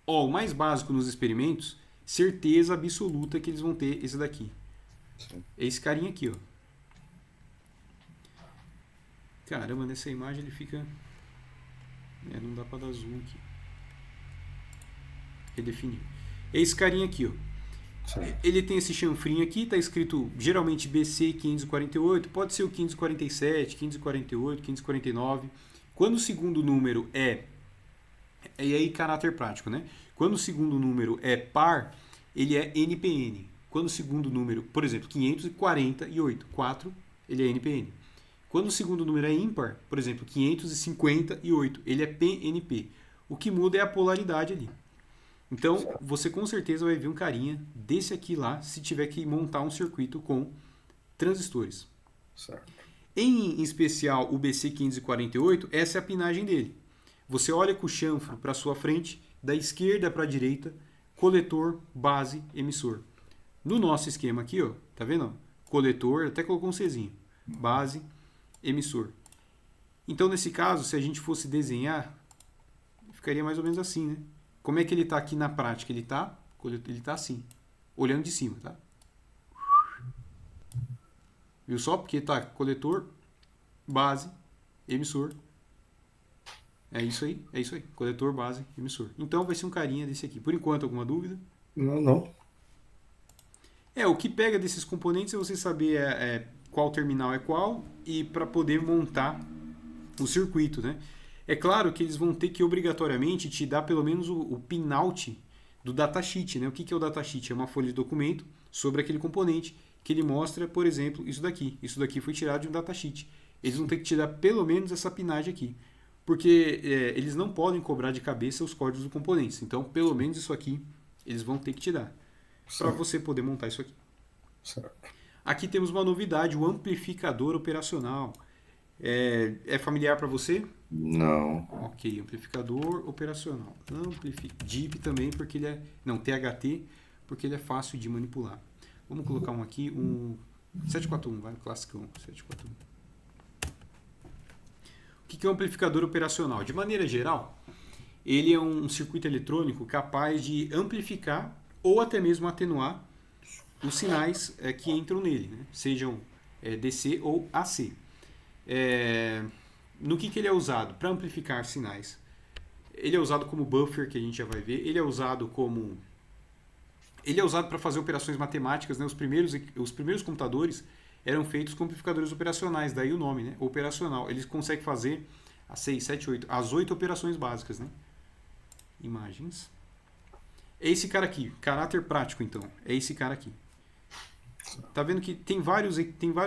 O mais básico nos experimentos, certeza absoluta que eles vão ter esse daqui. Sim. É esse carinha aqui, ó. Caramba, nessa imagem ele fica... não dá pra dar zoom aqui. Redefinir. É esse carinha aqui, ó. Sim. Ele tem esse chanfrinho aqui, está escrito geralmente BC 548, pode ser o 547, 548, 549. Quando o segundo número e aí caráter prático, né? Quando o segundo número é par, ele é NPN. Quando o segundo número, por exemplo, 548, 4, ele é NPN. Quando o segundo número é ímpar, por exemplo, 558, ele é PNP. O que muda é a polaridade ali. Então, Certo. você com certeza vai ver um carinha desse aqui lá, se tiver que montar um circuito com transistores. Certo. Em especial o BC548, essa é a pinagem dele. Você olha com o chanfro para sua frente, da esquerda para a direita, coletor, base, emissor. No nosso esquema aqui, ó, tá vendo? Coletor, até colocou um Czinho. Base, emissor. Então, nesse caso, se a gente fosse desenhar, ficaria mais ou menos assim, né? Como é que ele está aqui na prática? Ele tá assim, olhando de cima, tá? Viu só? Porque tá coletor, base, emissor. É isso aí, é isso aí. Coletor, base, emissor. Então vai ser um carinha desse aqui. Por enquanto, alguma dúvida? Não, não. O que pega desses componentes é você saber qual terminal é qual e para poder montar o circuito, né? É claro que eles vão ter que obrigatoriamente te dar pelo menos o pinout do datasheet, né? O que é o datasheet? É uma folha de documento sobre aquele componente que ele mostra, por exemplo, isso daqui. Isso daqui foi tirado de um datasheet. Eles vão ter que te dar pelo menos essa pinagem aqui, porque eles não podem cobrar de cabeça os códigos dos componentes. Então, pelo menos isso aqui eles vão ter que te dar para Certo. você poder montar isso aqui. Certo. Aqui temos uma novidade, o amplificador operacional. É familiar para você? Não. Ok, amplificador operacional. DIP também, porque ele é. Não, THT, porque ele é fácil de manipular. Vamos colocar um aqui, um 741, vai, classicão, 741. O que é um amplificador operacional? De maneira geral, ele é um circuito eletrônico capaz de amplificar ou até mesmo atenuar os sinais que entram nele, né? Sejam DC ou AC. No que ele é usado? Para amplificar sinais. Ele é usado como buffer, que a gente já vai ver. Ele é usado para fazer operações matemáticas, né? Os primeiros computadores eram feitos com amplificadores operacionais, daí o nome, né? Operacional. Eles conseguem fazer as 6, 7, 8, as 8 operações básicas, né? Imagens. É esse cara aqui, caráter prático, então. É esse cara aqui. Tá vendo que tem vários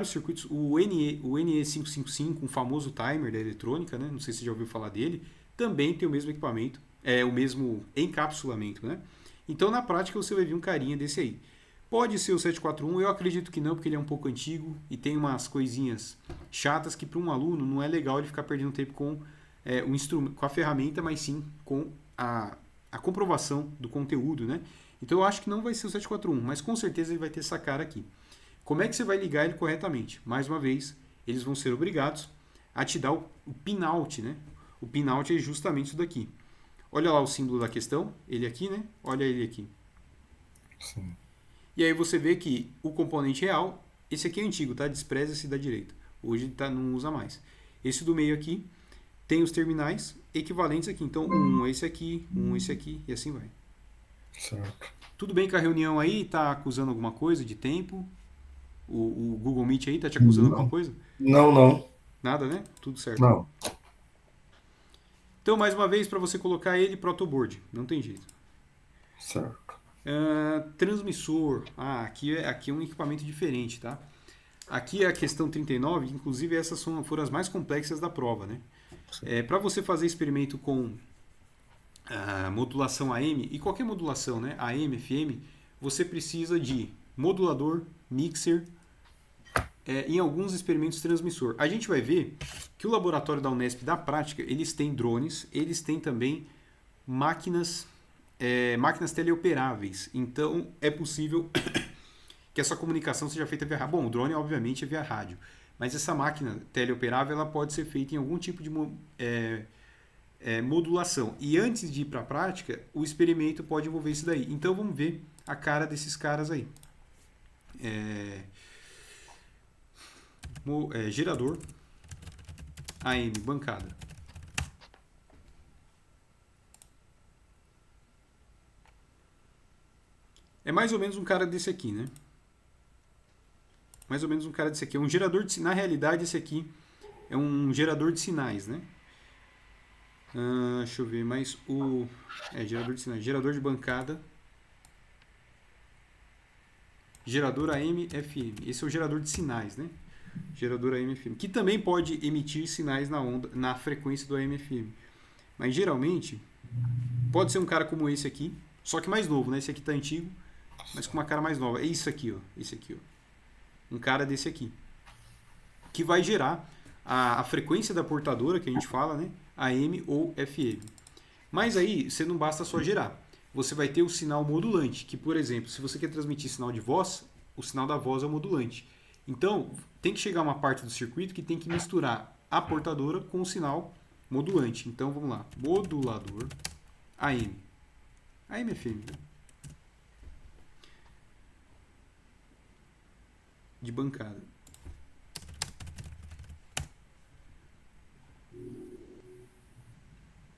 circuitos. O NE555, um famoso timer da eletrônica, né? Não sei se você já ouviu falar dele. Também tem o mesmo equipamento, o mesmo encapsulamento, né? Então, na prática, você vai ver um carinha desse aí. Pode ser o 741, eu acredito que não, porque ele é um pouco antigo e tem umas coisinhas chatas que para um aluno não é legal ele ficar perdendo tempo com o instrumento, com a ferramenta, mas sim com a comprovação do conteúdo, né? Então eu acho que não vai ser o 741, mas com certeza ele vai ter essa cara aqui. Como é que você vai ligar ele corretamente? Mais uma vez, eles vão ser obrigados a te dar o pinout, né? O pinout é justamente isso daqui. Olha lá o símbolo da questão, ele aqui, né? Olha ele aqui. Sim. E aí você vê que o componente real, esse aqui é antigo, tá? Despreza esse da direita. Hoje não usa mais. Esse do meio aqui tem os terminais equivalentes aqui. Então, esse aqui, esse aqui, e assim vai. Certo. Tudo bem que a reunião aí tá acusando alguma coisa de tempo? O Google Meet aí tá te acusando alguma Não. coisa? Não, não. Nada, né? Tudo certo. Não. Então, mais uma vez, para você colocar ele protoboard. Não tem jeito. Certo. Transmissor. Aqui é um equipamento diferente, tá? Aqui é a questão 39, inclusive essas foram as mais complexas da prova, né? Para você fazer experimento com modulação AM, e qualquer modulação, né? AM, FM, você precisa de modulador, mixer, em alguns experimentos transmissor. A gente vai ver que o laboratório da Unesp da prática, eles têm drones, eles têm também máquinas teleoperáveis. Então é possível que essa comunicação seja feita via rádio. Bom, o drone obviamente é via rádio, mas essa máquina teleoperável ela pode ser feita em algum tipo de modulação. E antes de ir para a prática, o experimento pode envolver isso daí. Então vamos ver a cara desses caras aí. Gerador AM, bancada. É mais ou menos um cara desse aqui, né? Mais ou menos um cara desse aqui. É um gerador de... Na realidade, esse aqui é um gerador de sinais, né? Deixa eu ver, mas o... gerador de sinais. Gerador de bancada. Gerador AM/FM. Esse é o gerador de sinais, né? Gerador AM/FM. Que também pode emitir sinais na onda, na frequência do AM/FM. Mas geralmente, pode ser um cara como esse aqui, só que mais novo, né? Esse aqui tá antigo, mas com uma cara mais nova. É isso aqui, ó. Esse aqui, ó. Um cara desse aqui. Que vai gerar a frequência da portadora, que a gente fala, né? AM ou FM. Mas aí, você não basta só gerar. Você vai ter o sinal modulante, que, por exemplo, se você quer transmitir sinal de voz, o sinal da voz é o modulante. Então, tem que chegar uma parte do circuito que tem que misturar a portadora com o sinal modulante. Então, vamos lá. Modulador AM. AM/FM, né? De bancada.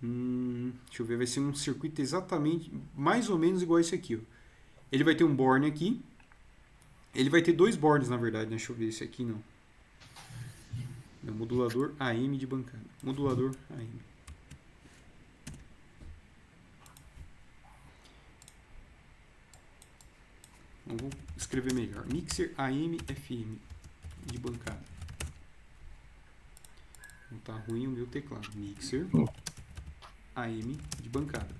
Deixa eu ver, vai ser um circuito exatamente, mais ou menos igual a esse aqui. Ó. Ele vai ter um borne aqui. Ele vai ter dois bornes, na verdade. Né? Deixa eu ver esse aqui, não. É o modulador AM de bancada. Modulador AM. Vou escrever melhor. Mixer AM/FM de bancada. Não tá ruim o meu teclado. Mixer AM de bancada.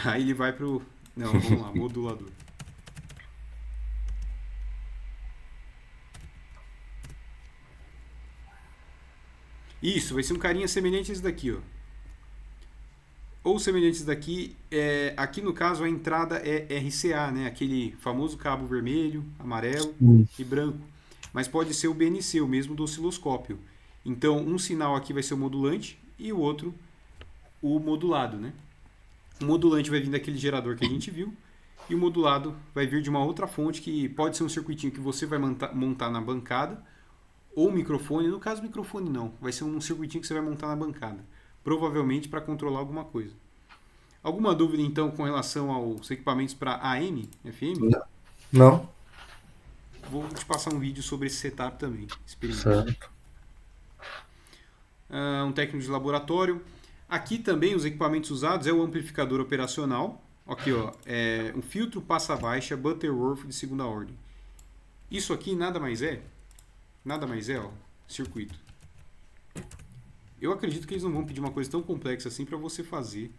Aí ele vai pro... Não, vamos lá. Modulador. Isso, vai ser um carinha semelhante a esse daqui, ó. Ou semelhante a esse daqui, aqui no caso a entrada é RCA, né? Aquele famoso cabo vermelho, amarelo e branco. Mas pode ser o BNC, o mesmo do osciloscópio. Então, um sinal aqui vai ser o modulante e o outro o modulado, né? O modulante vai vir daquele gerador que a gente viu e o modulado vai vir de uma outra fonte que pode ser um circuitinho que você vai montar na bancada ou microfone. No caso, microfone não. Vai ser um circuitinho que você vai montar na bancada. Provavelmente para controlar alguma coisa. Alguma dúvida, então, com relação aos equipamentos para AM, FM? Não. Vou te passar um vídeo sobre esse setup também. Experimento. Certo. Um técnico de laboratório. Aqui também os equipamentos usados é o amplificador operacional. Aqui, ó, um filtro passa-baixa Butterworth de segunda ordem. Isso aqui nada mais é, ó, circuito. Eu acredito que eles não vão pedir uma coisa tão complexa assim para você fazer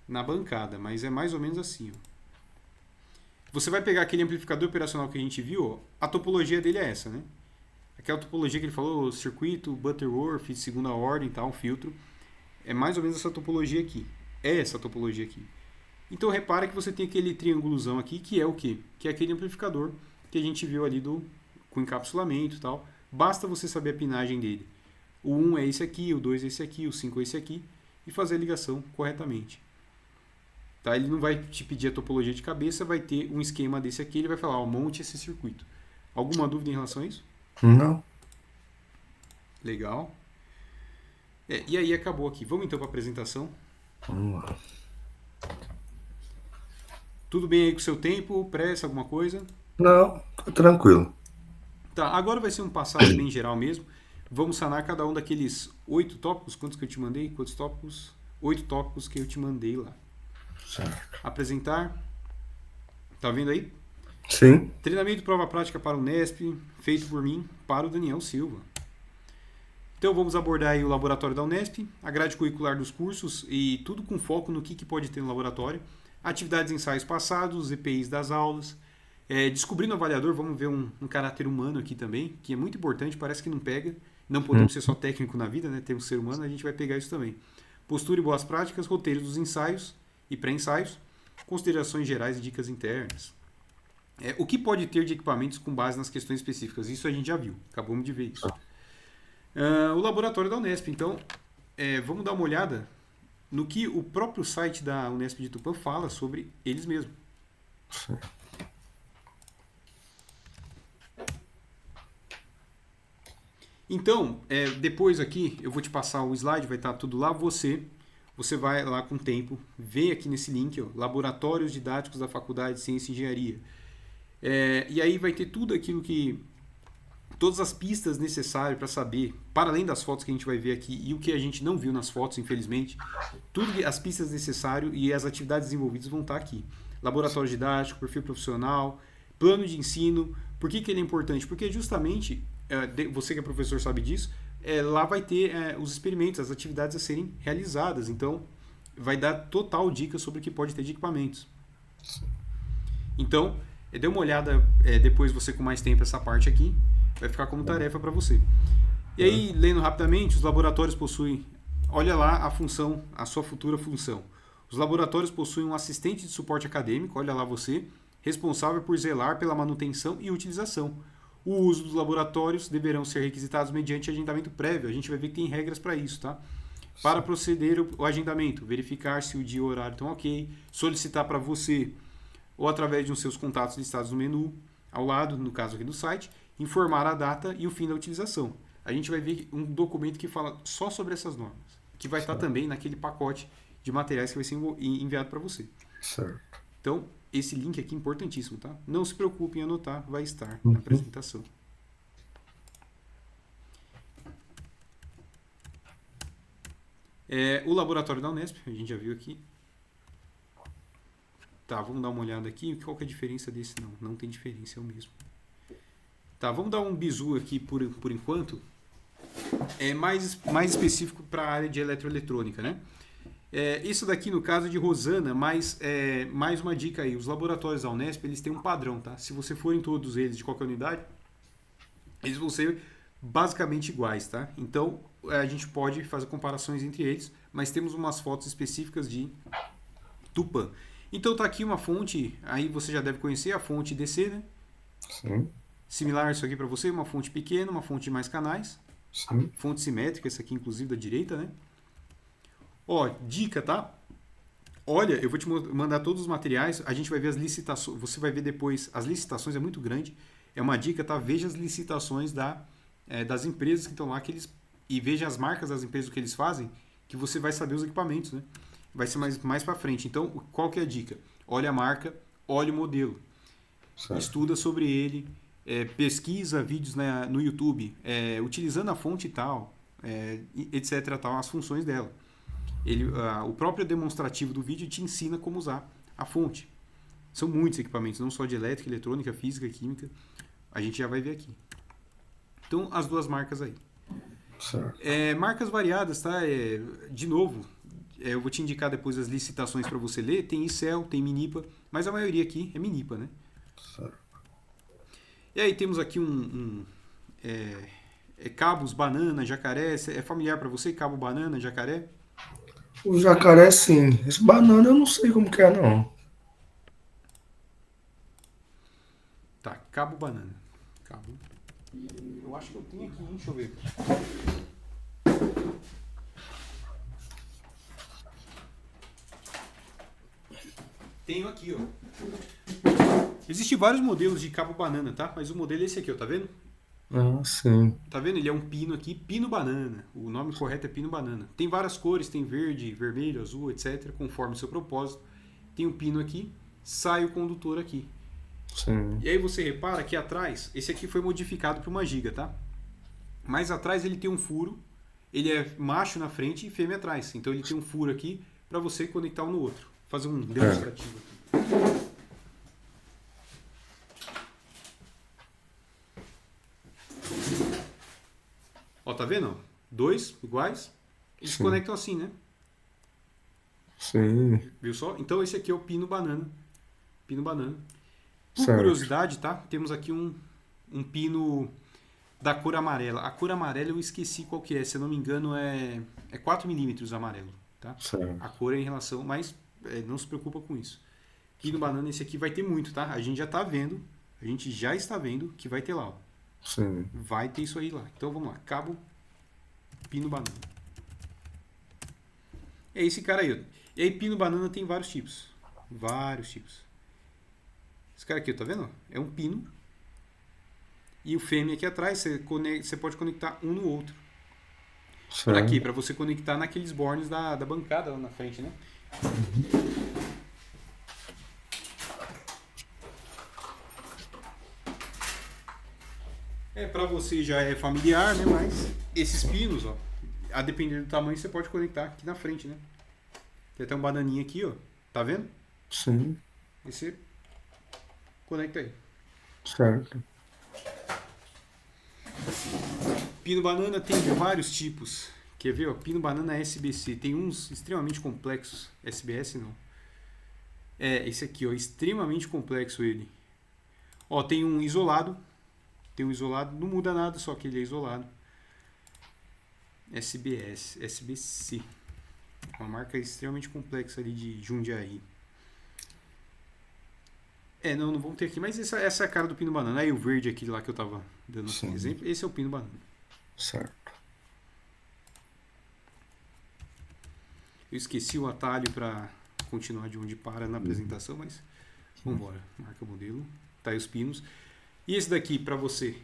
na bancada, mas é mais ou menos assim, ó. Você vai pegar aquele amplificador operacional que a gente viu, ó, a topologia dele é essa, né? Aquela topologia que ele falou, circuito, Butterworth, segunda ordem, tal, um filtro. É mais ou menos essa topologia aqui. É essa topologia aqui. Então repara que você tem aquele triângulozão aqui, que é o quê? Que é aquele amplificador que a gente viu ali com encapsulamento e tal. Basta você saber a pinagem dele. O 1 é esse aqui, o 2 é esse aqui, o 5 é esse aqui, e fazer a ligação corretamente. Tá? Ele não vai te pedir a topologia de cabeça, vai ter um esquema desse aqui, ele vai falar, ó, monte esse circuito. Alguma dúvida em relação a isso? Não. Legal. E aí acabou aqui. Vamos então para a apresentação. Vamos lá. Tudo bem aí com o seu tempo? Pressa, alguma coisa? Não, tá tranquilo. Tá, agora vai ser um passado bem geral mesmo. Vamos sanar cada um daqueles 8 tópicos. Quantos que eu te mandei? Quantos tópicos? 8 tópicos que eu te mandei lá. Certo. Apresentar. Tá vendo aí? Sim. Treinamento prova prática para o Unesp, feito por mim, para o Daniel Silva. Então vamos abordar aí o laboratório da Unesp, a grade curricular dos cursos e tudo com foco no que pode ter no laboratório. Atividades e ensaios passados, os EPIs das aulas. Descobrindo o avaliador, vamos ver um caráter humano aqui também, que é muito importante, parece que não pega. Não podemos ser só técnico na vida, né? Temos ser humano, a gente vai pegar isso também. Postura e boas práticas, roteiros dos ensaios e pré-ensaios, considerações gerais e dicas internas. O que pode ter de equipamentos com base nas questões específicas? Isso a gente já viu, acabamos de ver isso. O laboratório da Unesp, então, vamos dar uma olhada no que o próprio site da Unesp de Tupã fala sobre eles mesmos. Sim. Então, depois aqui, eu vou te passar o slide, vai estar tudo lá. Você, você vai lá com o tempo, vê aqui nesse link, ó, Laboratórios Didáticos da Faculdade de Ciência e Engenharia. E aí vai ter tudo aquilo que... Todas as pistas necessárias para saber, para além das fotos que a gente vai ver aqui e o que a gente não viu nas fotos, infelizmente, as pistas necessárias e as atividades desenvolvidas vão estar aqui. Laboratório didático, perfil profissional, plano de ensino. Por que ele é importante? Porque justamente, você que é professor sabe disso, lá vai ter os experimentos, as atividades a serem realizadas. Então, vai dar total dica sobre o que pode ter de equipamentos. Então, dê uma olhada depois você com mais tempo essa parte aqui. Vai ficar como tarefa para você. E aí, lendo rapidamente, os laboratórios possuem... Olha lá a função, a sua futura função. Os laboratórios possuem um assistente de suporte acadêmico, olha lá você, responsável por zelar pela manutenção e utilização. O uso dos laboratórios deverão ser requisitados mediante agendamento prévio. A gente vai ver que tem regras para isso, tá? Para proceder o agendamento, verificar se o dia e o horário estão ok, solicitar para você ou através de uns seus contatos listados no menu, ao lado, no caso aqui do site, informar a data e o fim da utilização. A gente vai ver um documento que fala só sobre essas normas, que vai estar também naquele pacote de materiais que vai ser enviado para você. Certo. Então, esse link aqui é importantíssimo, tá? Não se preocupe em anotar, vai estar na apresentação. O laboratório da Unesp, a gente já viu aqui. Tá, vamos dar uma olhada aqui. Qual que é a diferença desse? Não tem diferença, é o mesmo. Tá, vamos dar um bizu aqui por enquanto. É mais específico para a área de eletroeletrônica, né? Isso daqui no caso de Rosana, mas mais uma dica aí. Os laboratórios da Unesp, eles têm um padrão, tá? Se você for em todos eles de qualquer unidade, eles vão ser basicamente iguais, tá? Então, a gente pode fazer comparações entre eles, mas temos umas fotos específicas de Tupã. Então tá aqui uma fonte, aí você já deve conhecer a fonte DC, né? Sim. Similar isso aqui para você, uma fonte pequena, uma fonte de mais canais. Sim. Fonte simétrica, essa aqui inclusive da direita, né? Ó, dica, tá? Olha, eu vou te mandar todos os materiais, a gente vai ver as licitações, você vai ver depois, as licitações é muito grande, é uma dica, tá? Veja as licitações das empresas que estão lá, e veja as marcas das empresas, o que eles fazem, que você vai saber os equipamentos, né? Vai ser mais para frente. Então, qual que é a dica? Olha a marca, olha o modelo. Certo. Estuda sobre ele, pesquisa vídeos no YouTube, utilizando a fonte e tal, etc. Tal, as funções dela. O próprio demonstrativo do vídeo te ensina como usar a fonte. São muitos equipamentos, não só de elétrica, eletrônica, física, química. A gente já vai ver aqui. Então, as duas marcas aí. Certo. Marcas variadas, tá? De novo, eu vou te indicar depois as licitações para você ler. Tem ICEL, tem Minipa, mas a maioria aqui é Minipa, né? Certo. E aí temos aqui cabos, banana, jacaré. É familiar para você, cabo, banana, jacaré? O jacaré, sim. Esse banana eu não sei como que é, não. Tá, cabo, banana. Cabo. Eu acho que eu tenho aqui, hein? Deixa eu ver. Tenho aqui, ó. Existem vários modelos de cabo banana, tá? Mas o modelo é esse aqui, ó, tá vendo? Ah, sim. Tá vendo? Ele é um pino aqui, pino banana. O nome correto é pino banana. Tem várias cores, tem verde, vermelho, azul, etc. Conforme o seu propósito. Tem um pino aqui, sai o condutor aqui. Sim. E aí você repara que atrás, esse aqui foi modificado para uma giga, tá? Mas atrás ele tem um furo, ele é macho na frente e fêmea atrás. Então ele tem um furo aqui para você conectar um no outro. Vou fazer um demonstrativo aqui. Ó, tá vendo? Dois iguais. Eles se conectam assim, né? Sim. Viu só? Então esse aqui é o pino banana. Pino banana. Por Certo. curiosidade, tá? Temos aqui um pino da cor amarela. A cor amarela eu esqueci qual que é. Se eu não me engano é 4 milímetros amarelo, tá? Certo. A cor é em relação... Mas não se preocupa com isso. Pino banana, esse aqui vai ter muito, tá? A gente já tá vendo. A gente já está vendo que vai ter lá, ó. Sim. Vai ter isso aí lá. Então vamos lá. Cabo, pino, banana. É esse cara aí, ó. E aí pino, banana tem vários tipos. Vários tipos. Esse cara aqui, tá vendo? É um pino. E o fêmea aqui atrás, você pode conectar um no outro. Para quê? Certo. Para você conectar naqueles bornes da bancada lá na frente, né? Para você já é familiar, né? Mas esses pinos, ó, a depender do tamanho, você pode conectar aqui na frente, né? Tem até um bananinha aqui, ó. Tá vendo? Sim. E você conecta aí. Certo. Pino banana tem vários tipos. Quer ver? Ó? Pino banana SBC. Tem uns extremamente complexos. SBS não. Esse aqui, ó. Extremamente complexo ele. Ó, tem um isolado. Tem um isolado. Não muda nada, só que ele é isolado. SBC. Uma marca extremamente complexa ali de Jundiaí. Não vamos ter aqui. Mas essa é a cara do pino banana. Aí o verde aqui lá que eu tava dando Sim. exemplo. Esse é o pino banana. Certo. Eu esqueci o atalho para continuar de onde para na apresentação, mas vamos embora. Marca o modelo. Tá aí os pinos. E esse daqui, para você,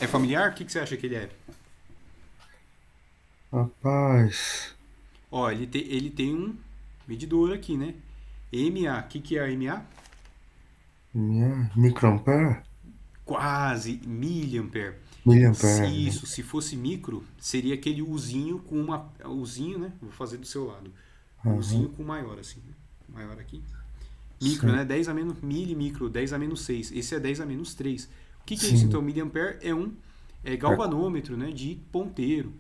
é familiar? O que você acha que ele é? Rapaz. Ó, ele tem um medidor aqui, né? MA. O que é a MA? Microampere? Quase miliampere. Miliampere. Isso, se fosse micro, seria aquele Uzinho com uma. Uzinho, né? Vou fazer do seu lado. Aham. Uzinho com maior, assim. Né? Maior aqui. Micro, né? Certo. 10 a menos micro, 10 a menos 6. Esse é 10 a menos 3. O que é isso? Sim. Então, miliampere é um É. galvanômetro, né? De ponteiro.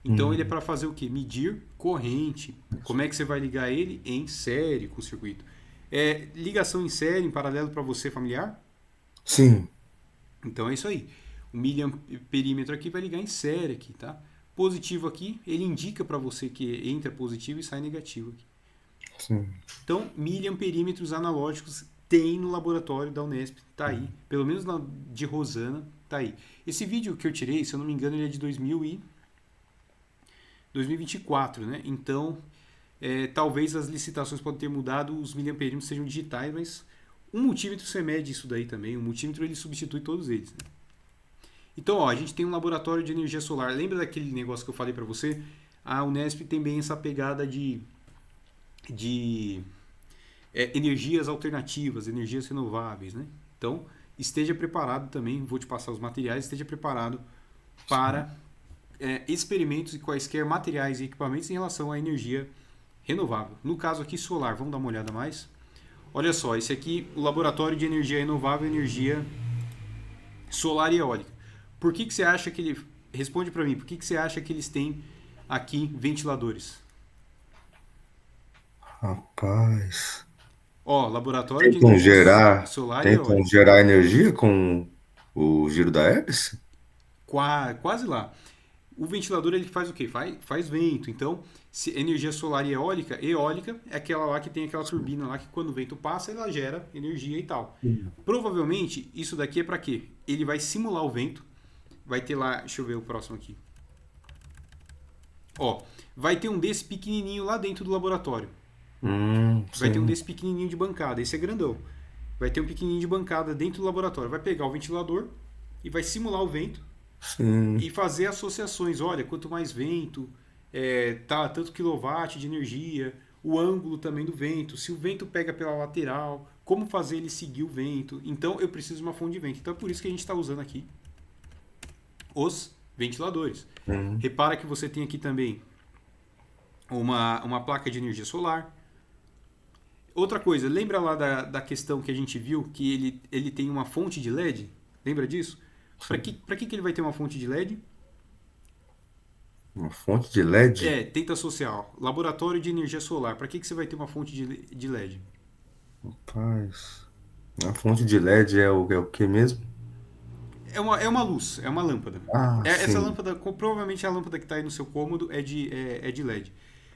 Então, ele é Hum. para fazer o quê? Medir corrente. Como é que você vai ligar ele? Em série com o circuito. Ligação em série, em paralelo para você familiar? Sim. Então é isso aí. O miliamperímetro aqui vai ligar em série aqui, tá? Positivo aqui, ele indica para você que entra positivo e sai negativo aqui. Sim. Então, miliamperímetros analógicos tem no laboratório da Unesp, tá aí. Pelo menos de Rosana, tá aí. Esse vídeo que eu tirei, se eu não me engano, ele é de 2024, né? Então, talvez as licitações podem ter mudado, os miliamperímetros sejam digitais, mas um multímetro você mede isso daí também. O multímetro ele substitui todos eles, né? Então, ó, a gente tem um laboratório de energia solar. Lembra daquele negócio que eu falei para você? A Unesp tem bem essa pegada de energias alternativas, energias renováveis, né? Então, esteja preparado também, vou te passar os materiais, esteja preparado para experimentos e quaisquer materiais e equipamentos em relação à energia renovável. No caso aqui, solar. Vamos dar uma olhada mais? Olha só, esse aqui, o laboratório de energia renovável, energia solar e eólica. Por que você acha que ele... Responde para mim, por que você acha que eles têm aqui ventiladores? Rapaz. Ó, laboratório de Tentam energia gerar, solar e tentam eólica. gerar energia com o giro da hélice? Quase lá. O ventilador ele faz o quê? Faz vento. Então, se energia solar e eólica é aquela lá que tem aquela turbina lá que quando o vento passa, ela gera energia e tal. Sim. Provavelmente, isso daqui é para quê? Ele vai simular o vento. Vai ter lá, deixa eu ver o próximo aqui. Ó, vai ter um desse pequenininho lá dentro do laboratório. Vai ter um Sim. desse pequenininho de bancada. Esse é grandão. Vai ter um pequenininho de bancada dentro do laboratório. Vai pegar o ventilador e vai simular o vento Sim. e fazer associações. Olha, quanto mais vento, tá tanto quilowatt de energia, o ângulo também do vento, se o vento pega pela lateral, como fazer ele seguir o vento. Então eu preciso de uma fonte de vento. Então é por isso que a gente está usando aqui os ventiladores. Sim. Repara que você tem aqui também uma placa de energia solar. Outra coisa, lembra lá da questão que a gente viu que ele tem uma fonte de LED? Lembra disso? Para Sim. que ele vai ter uma fonte de LED? Uma fonte de LED? Tenta associar. Laboratório de energia solar. Para que você vai ter uma fonte de LED? Rapaz. A fonte de LED é o que mesmo? É uma luz, é uma lâmpada. Ah, Essa sim. lâmpada, provavelmente a lâmpada que está aí no seu cômodo é de LED.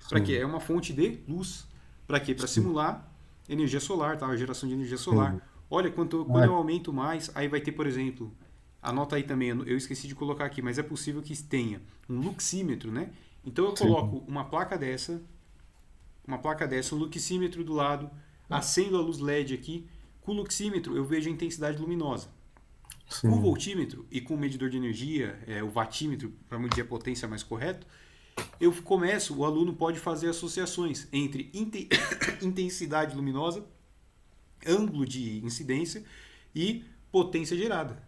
Para quê? Sim. É uma fonte de luz. Para quê? Para Sim. simular energia solar, tá? A geração de energia solar. Sim. Olha, quando Ah, eu aumento mais, aí vai ter, por exemplo, anota aí também, eu esqueci de colocar aqui, mas é possível que tenha um luxímetro, né? Então eu sim. coloco uma placa dessa, um luxímetro do lado, acendo a luz LED aqui. Com o luxímetro eu vejo a intensidade luminosa. Com o Sim. voltímetro e com o medidor de energia, o watímetro, para medir a potência mais correto, o aluno pode fazer associações entre intensidade luminosa, ângulo de incidência e potência gerada,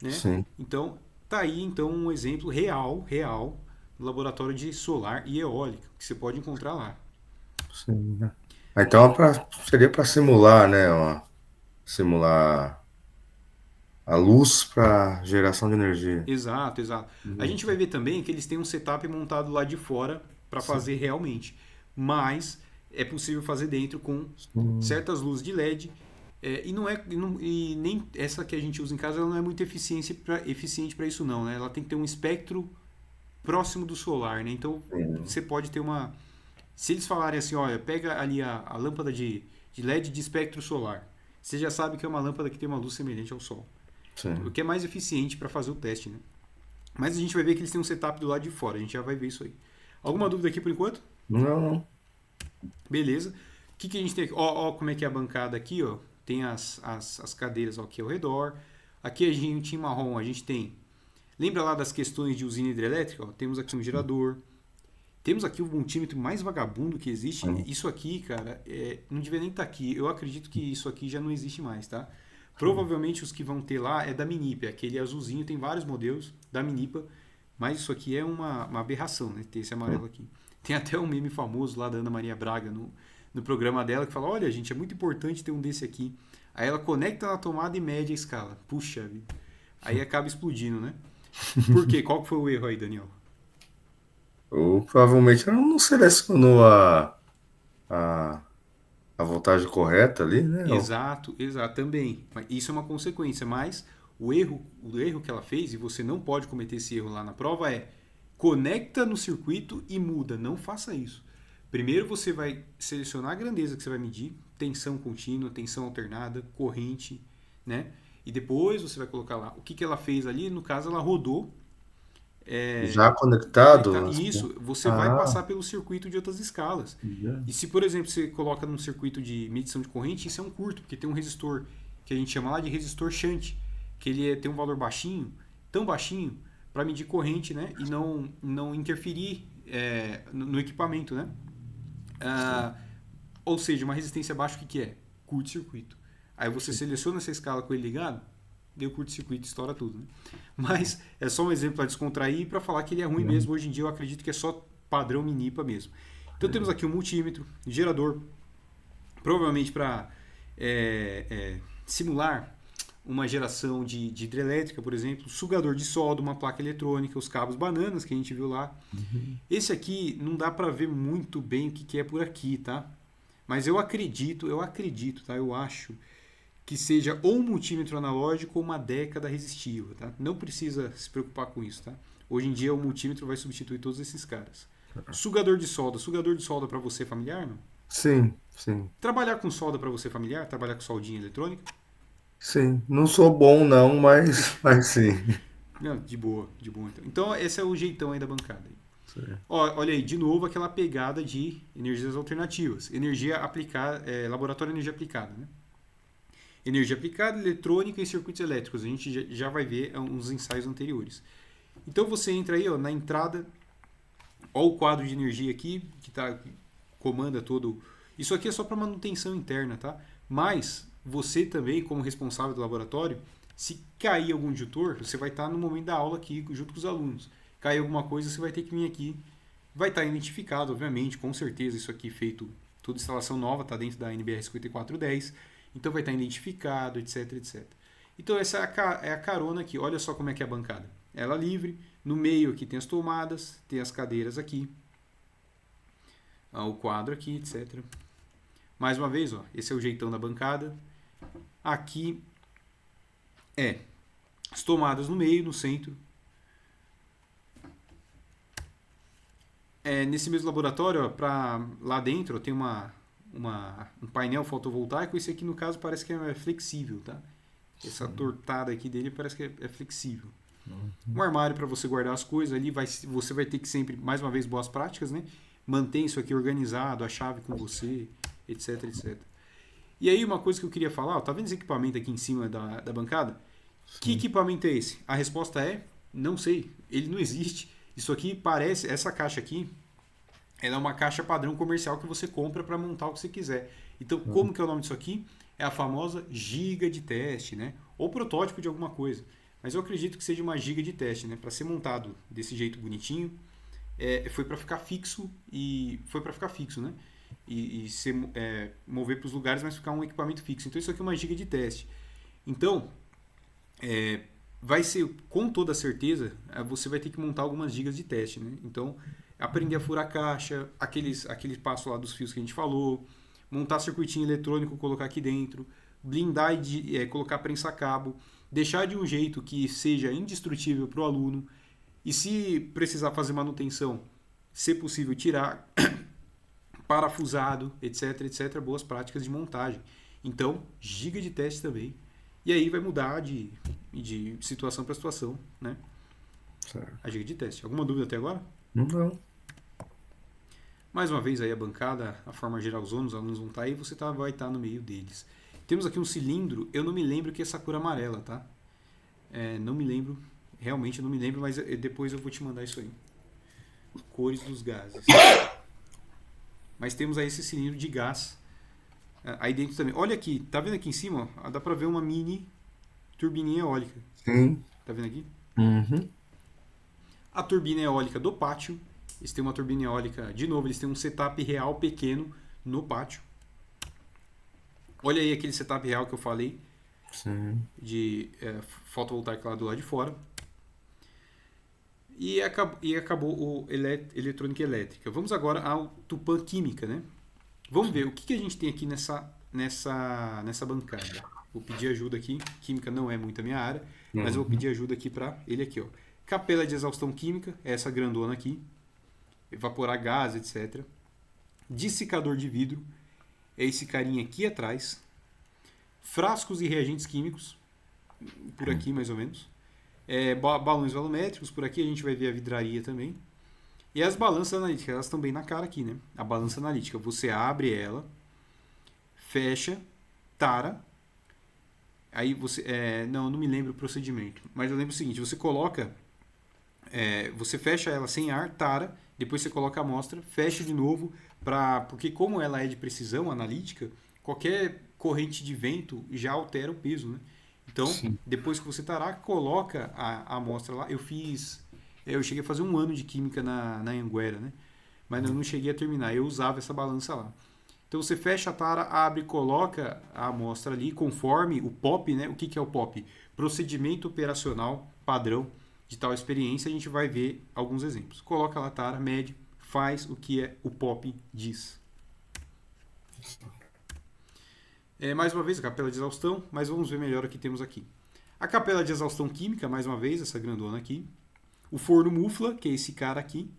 né? Sim, Então, tá aí então um exemplo real do laboratório de solar e eólica que você pode encontrar lá. sim, né. Então seria para simular, né, simular a luz para geração de energia. Exato, exato. A gente vai ver também que eles têm um setup montado lá de fora para Sim, fazer realmente, mas é possível fazer dentro com sim, certas luzes de LED. E não é e nem essa que a gente usa em casa ela não é muito eficiente para isso não, né? Ela tem que ter um espectro próximo do solar, né? Então sim, você pode ter uma, se eles falarem assim, olha, pega ali a lâmpada de LED de espectro solar, você já sabe que é uma lâmpada que tem uma luz semelhante ao Sol, o sim. que é mais eficiente para fazer o teste, né? Mas a gente vai ver que eles têm um setup do lado de fora, a gente já vai ver isso aí. Alguma dúvida aqui por enquanto? Não, não. Beleza. O que a gente tem aqui? Ó, como é que é a bancada aqui, ó. Tem as cadeiras aqui ao redor. Aqui a gente em marrom, a gente tem. Lembra lá das questões de usina hidrelétrica? Ó, temos aqui um gerador. Temos aqui o multímetro mais vagabundo que existe. Sim, Isso aqui, cara, não devia nem estar aqui. Eu acredito que isso aqui já não existe mais, tá? sim. Provavelmente os que vão ter lá é da Minipa. Aquele azulzinho tem vários modelos da Minipa. Mas isso aqui é uma aberração, né? Ter esse amarelo aqui. Tem até um meme famoso lá da Ana Maria Braga no programa dela que fala: olha, gente, é muito importante ter um desse aqui. Aí ela conecta na tomada e mede a escala. Puxa vida. Aí acaba explodindo, né? Por quê? Qual que foi o erro aí, Daniel? Ou provavelmente ela não selecionou a, a voltagem correta ali, né? Exato, exato, também. Mas isso é uma consequência, mas o erro que ela fez, e você não pode cometer esse erro lá na prova, é conecta no circuito e muda. Não faça isso. Primeiro você vai selecionar a grandeza que você vai medir, tensão contínua, tensão alternada, corrente, né? E depois você vai colocar lá. O que ela fez ali? No caso, ela rodou Já conectar. conectado? E isso você vai Ah, passar pelo circuito de outras escalas. já. E se, por exemplo, você coloca num circuito de medição de corrente, isso é um curto, porque tem um resistor que a gente chama lá de resistor shunt, que tem um valor baixinho, tão baixinho, para medir corrente, né? E não interferir no equipamento, né? Sim. Ah, ou seja, uma resistência baixa, o que é? Curto-circuito. Aí você seleciona essa escala com ele ligado, deu curto-circuito, estoura tudo. Né? Mas é só um exemplo para descontrair e para falar que ele é ruim mesmo. Hoje em dia eu acredito que é só padrão Minipa mesmo. Então temos aqui um multímetro, gerador, provavelmente para simular uma geração de hidrelétrica, por exemplo, sugador de solda, uma placa eletrônica, os cabos bananas que a gente viu lá. Uhum. Esse aqui não dá para ver muito bem o que é por aqui, tá? Mas eu acredito, tá? Eu acho que seja ou um multímetro analógico ou uma década resistiva, tá? Não precisa se preocupar com isso, tá? Hoje em dia o multímetro vai substituir todos esses caras. Sugador de solda para você familiar, não? Sim, sim, Trabalhar com solda para você familiar, trabalhar com soldinha eletrônica, sim. Não sou bom não, mas sim. não, de boa então. Então esse é o jeitão aí da bancada. Sim. Ó, olha aí, de novo aquela pegada de energias alternativas, energia aplicada, laboratório de energia aplicada, né? Energia aplicada, eletrônica e circuitos elétricos. A gente já vai ver uns ensaios anteriores. Então você entra aí ó, na entrada, ó o quadro de energia aqui, que comanda todo. Isso aqui é só para manutenção interna, tá? Mas você também, como responsável do laboratório, se cair algum disjuntor, você vai estar no momento da aula aqui junto com os alunos. Cair alguma coisa, você vai ter que vir aqui. Vai estar identificado, obviamente, com certeza isso aqui feito, toda instalação nova, está dentro da NBR 5410. Então vai estar identificado, etc, etc. Então essa é a carona aqui. Olha só como é que é a bancada. Ela é livre. No meio aqui tem as tomadas, tem as cadeiras aqui, o quadro aqui, etc. Mais uma vez, ó, esse é o jeitão da bancada. Aqui as tomadas no meio, no centro. Nesse mesmo laboratório, ó, lá dentro, ó, tem um painel fotovoltaico. Esse aqui, no caso, parece que é flexível, tá? Essa tortada aqui dele parece que é flexível. Um armário para você guardar as coisas ali. Você vai ter que sempre, mais uma vez, boas práticas, né? Mantém isso aqui organizado, a chave com você, etc, etc. E aí uma coisa que eu queria falar, ó, tá vendo esse equipamento aqui em cima da bancada? Que Sim. equipamento é esse? A resposta é, não sei, ele não existe. Isso aqui parece, essa caixa aqui, ela é uma caixa padrão comercial que você compra para montar o que você quiser. Então, como que é o nome disso aqui? É a famosa giga de teste, né? Ou protótipo de alguma coisa. Mas eu acredito que seja uma giga de teste, né? Para ser montado desse jeito bonitinho, foi para ficar fixo e foi para ficar fixo, né? E ser, mover para os lugares, mas ficar um equipamento fixo. Então, isso aqui é uma giga de teste. Então, vai ser, com toda certeza, você vai ter que montar algumas gigas de teste, né? Então, aprender a furar caixa, aquele passo lá dos fios que a gente falou, montar circuitinho eletrônico, colocar aqui dentro, blindar e colocar prensa-cabo, deixar de um jeito que seja indestrutível para o aluno, e se precisar fazer manutenção, se possível tirar, parafusado, etc, etc, boas práticas de montagem. Então, giga de teste também. E aí vai mudar de situação para situação, né? Certo. A giga de teste. Alguma dúvida até agora? Não. Mais uma vez aí a bancada, a forma geral os alunos vão estar aí e você vai estar no meio deles. Temos aqui um cilindro, eu não me lembro que é Sakura amarela, tá? Não me lembro, realmente não me lembro, mas depois eu vou te mandar isso aí. Cores dos gases. Mas temos aí esse cilindro de gás aí dentro também. Olha aqui, tá vendo aqui em cima? Ó? Dá pra ver uma mini turbininha eólica. Sim. Tá vendo aqui? Uhum. A turbina eólica do pátio. Eles têm uma turbina eólica, de novo, eles têm um setup real pequeno no pátio. Olha aí aquele setup real que eu falei, Sim. de fotovoltaica lá do lado de fora. E acabou o eletrônica elétrica. Vamos agora ao Tupã Química, né? Vamos ver o que a gente tem aqui nessa bancada. Vou pedir ajuda aqui. Química não é muito a minha área, mas eu vou pedir ajuda aqui para ele aqui, ó. Capela de exaustão química, é essa grandona aqui. Evaporar gás, etc. Dissicador de vidro, é esse carinha aqui atrás. Frascos e reagentes químicos, por aqui mais ou menos. Balões volumétricos, por aqui a gente vai ver a vidraria também. E as balanças analíticas, elas estão bem na cara aqui, né? A balança analítica, você abre ela, fecha, tara. Aí você. Não me lembro o procedimento, mas eu lembro o seguinte: você coloca. Você fecha ela sem ar, tara, depois você coloca a amostra, fecha de novo, porque como ela é de precisão analítica, qualquer corrente de vento já altera o peso, né? Então, Sim. depois que você tarar, coloca a amostra lá. Eu cheguei a fazer 1 ano de química na Anhanguera, né? Mas eu não cheguei a terminar, eu usava essa balança lá. Então você fecha a tara, abre, coloca a amostra ali, conforme o POP, né? O que é o POP? Procedimento operacional padrão de tal experiência, a gente vai ver alguns exemplos. Coloca lá a tara, mede, faz o que o POP diz. Mais uma vez, a capela de exaustão, mas vamos ver melhor o que temos aqui. A capela de exaustão química, mais uma vez, essa grandona aqui. O forno mufla, que é esse cara aqui.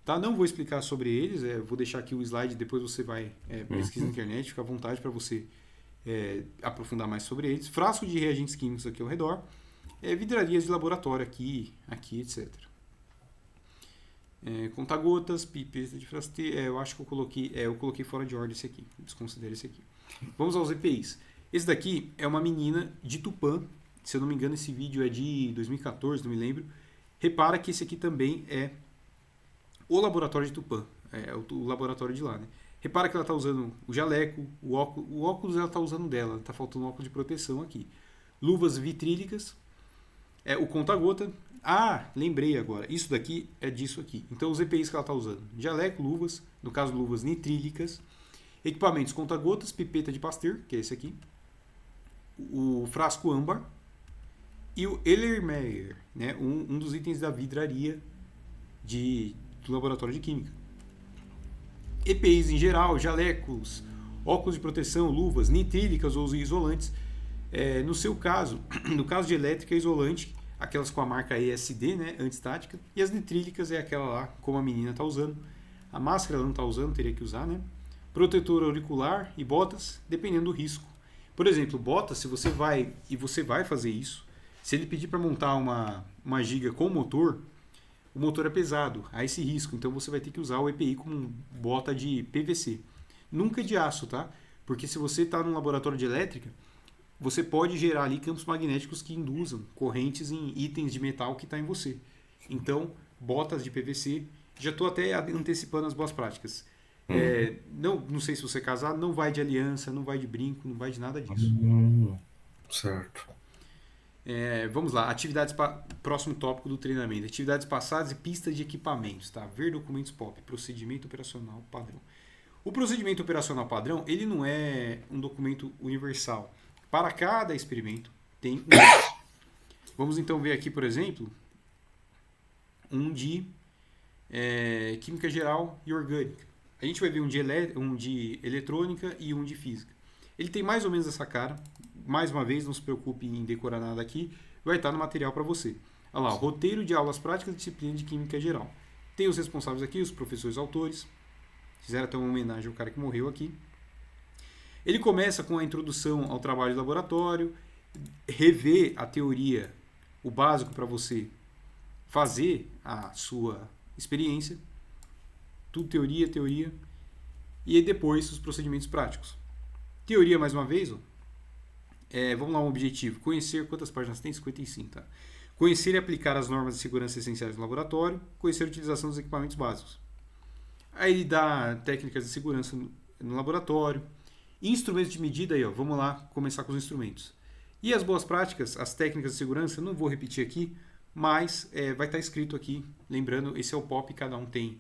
Tá? Não vou explicar sobre eles, vou deixar aqui o slide, depois você vai pesquisar na internet, fica à vontade para você aprofundar mais sobre eles. Frasco de reagentes químicos aqui ao redor. Vidrarias de laboratório aqui, etc. Conta-gotas, pipeta de frasteira. Eu acho que eu coloquei fora de ordem esse aqui. Desconsidere esse aqui. Vamos aos EPIs. Esse daqui é uma menina de Tupã. Se eu não me engano, esse vídeo é de 2014, não me lembro. Repara que esse aqui também é o laboratório de Tupã. É o laboratório de lá, né? Repara que ela está usando o jaleco, o óculos ela está usando dela. Está faltando um óculos de proteção aqui. Luvas vitrílicas. O conta-gota. Lembrei agora. Isso daqui é disso aqui. Então, os EPIs que ela está usando. Jaleco, luvas. No caso, luvas nitrílicas. Equipamentos conta-gotas, pipeta de Pasteur, que é esse aqui. O frasco âmbar. E o Erlenmeyer, né? Um dos itens da vidraria do laboratório de química. EPIs em geral, jalecos, óculos de proteção, luvas, nitrílicas ou isolantes. No seu caso, no caso de elétrica, isolante, aquelas com a marca ESD, né, antistática, e as nitrílicas é aquela lá, como a menina está usando. A máscara ela não está usando, teria que usar, né? Protetor auricular e botas, dependendo do risco. Por exemplo, botas, se você vai fazer isso, se ele pedir para montar uma giga com motor, o motor é pesado, há esse risco, então você vai ter que usar o EPI como bota de PVC. Nunca de aço, tá? Porque se você está num laboratório de elétrica, você pode gerar ali campos magnéticos que induzam correntes em itens de metal que está em você. Então, botas de PVC Já estou até antecipando as boas práticas. Uhum. Não sei se você é casado, não vai de aliança, não vai de brinco, não vai de nada disso. Hum, certo. Vamos lá, próximo tópico do treinamento. Atividades passadas e pistas de equipamentos, tá? Ver documentos POP, procedimento operacional padrão. O procedimento operacional padrão, ele não é um documento universal. Para cada experimento tem um. Vamos então ver aqui, por exemplo, um de química geral e orgânica. A gente vai ver um de eletrônica e um de física. Ele tem mais ou menos essa cara. Mais uma vez, não se preocupe em decorar nada aqui. Vai estar no material para você. Olha lá, roteiro de aulas práticas da disciplina de química geral. Tem os responsáveis aqui, os professores autores. Fizeram até uma homenagem ao cara que morreu aqui. Ele começa com a introdução ao trabalho de laboratório, rever a teoria, o básico para você fazer a sua experiência. Tudo teoria, teoria. E aí depois os procedimentos práticos. Teoria, mais uma vez, ó. Vamos lá, um objetivo. Conhecer quantas páginas tem? 55, tá? Conhecer e aplicar as normas de segurança essenciais no laboratório. Conhecer a utilização dos equipamentos básicos. Aí ele dá técnicas de segurança no laboratório. Instrumentos de medida, aí, ó. Vamos lá começar com os instrumentos. E as boas práticas, as técnicas de segurança, não vou repetir aqui, mas vai estar escrito aqui. Lembrando, esse é o POP, cada um tem.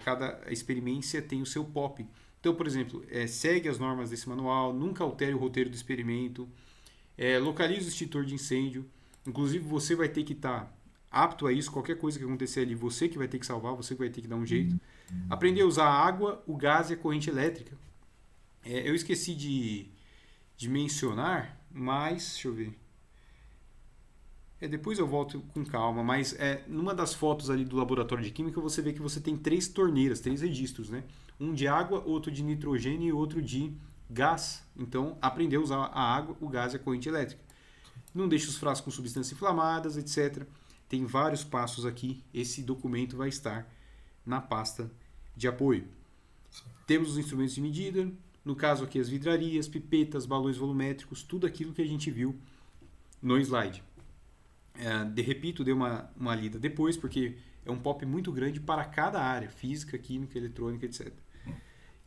Cada experiência tem o seu POP. Então, por exemplo, segue as normas desse manual, nunca altere o roteiro do experimento, localize o extintor de incêndio. Inclusive, você vai ter que estar apto a isso. Qualquer coisa que acontecer ali, você que vai ter que salvar, você que vai ter que dar um jeito. Aprender a usar a água, o gás e a corrente elétrica. Eu esqueci de mencionar, mas deixa eu ver. Depois eu volto com calma, mas numa das fotos ali do laboratório de química você vê que você tem 3 torneiras, 3 registros, né? Um de água, outro de nitrogênio e outro de gás. Então, aprender a usar a água, o gás e a corrente elétrica. Não deixe os frascos com substâncias inflamadas, etc. Tem vários passos aqui. Esse documento vai estar na pasta de apoio. Temos os instrumentos de medida, no caso aqui as vidrarias, pipetas, balões volumétricos, tudo aquilo que a gente viu no slide. Repito, dei uma lida depois, porque é um POP muito grande para cada área, física, química, eletrônica, etc.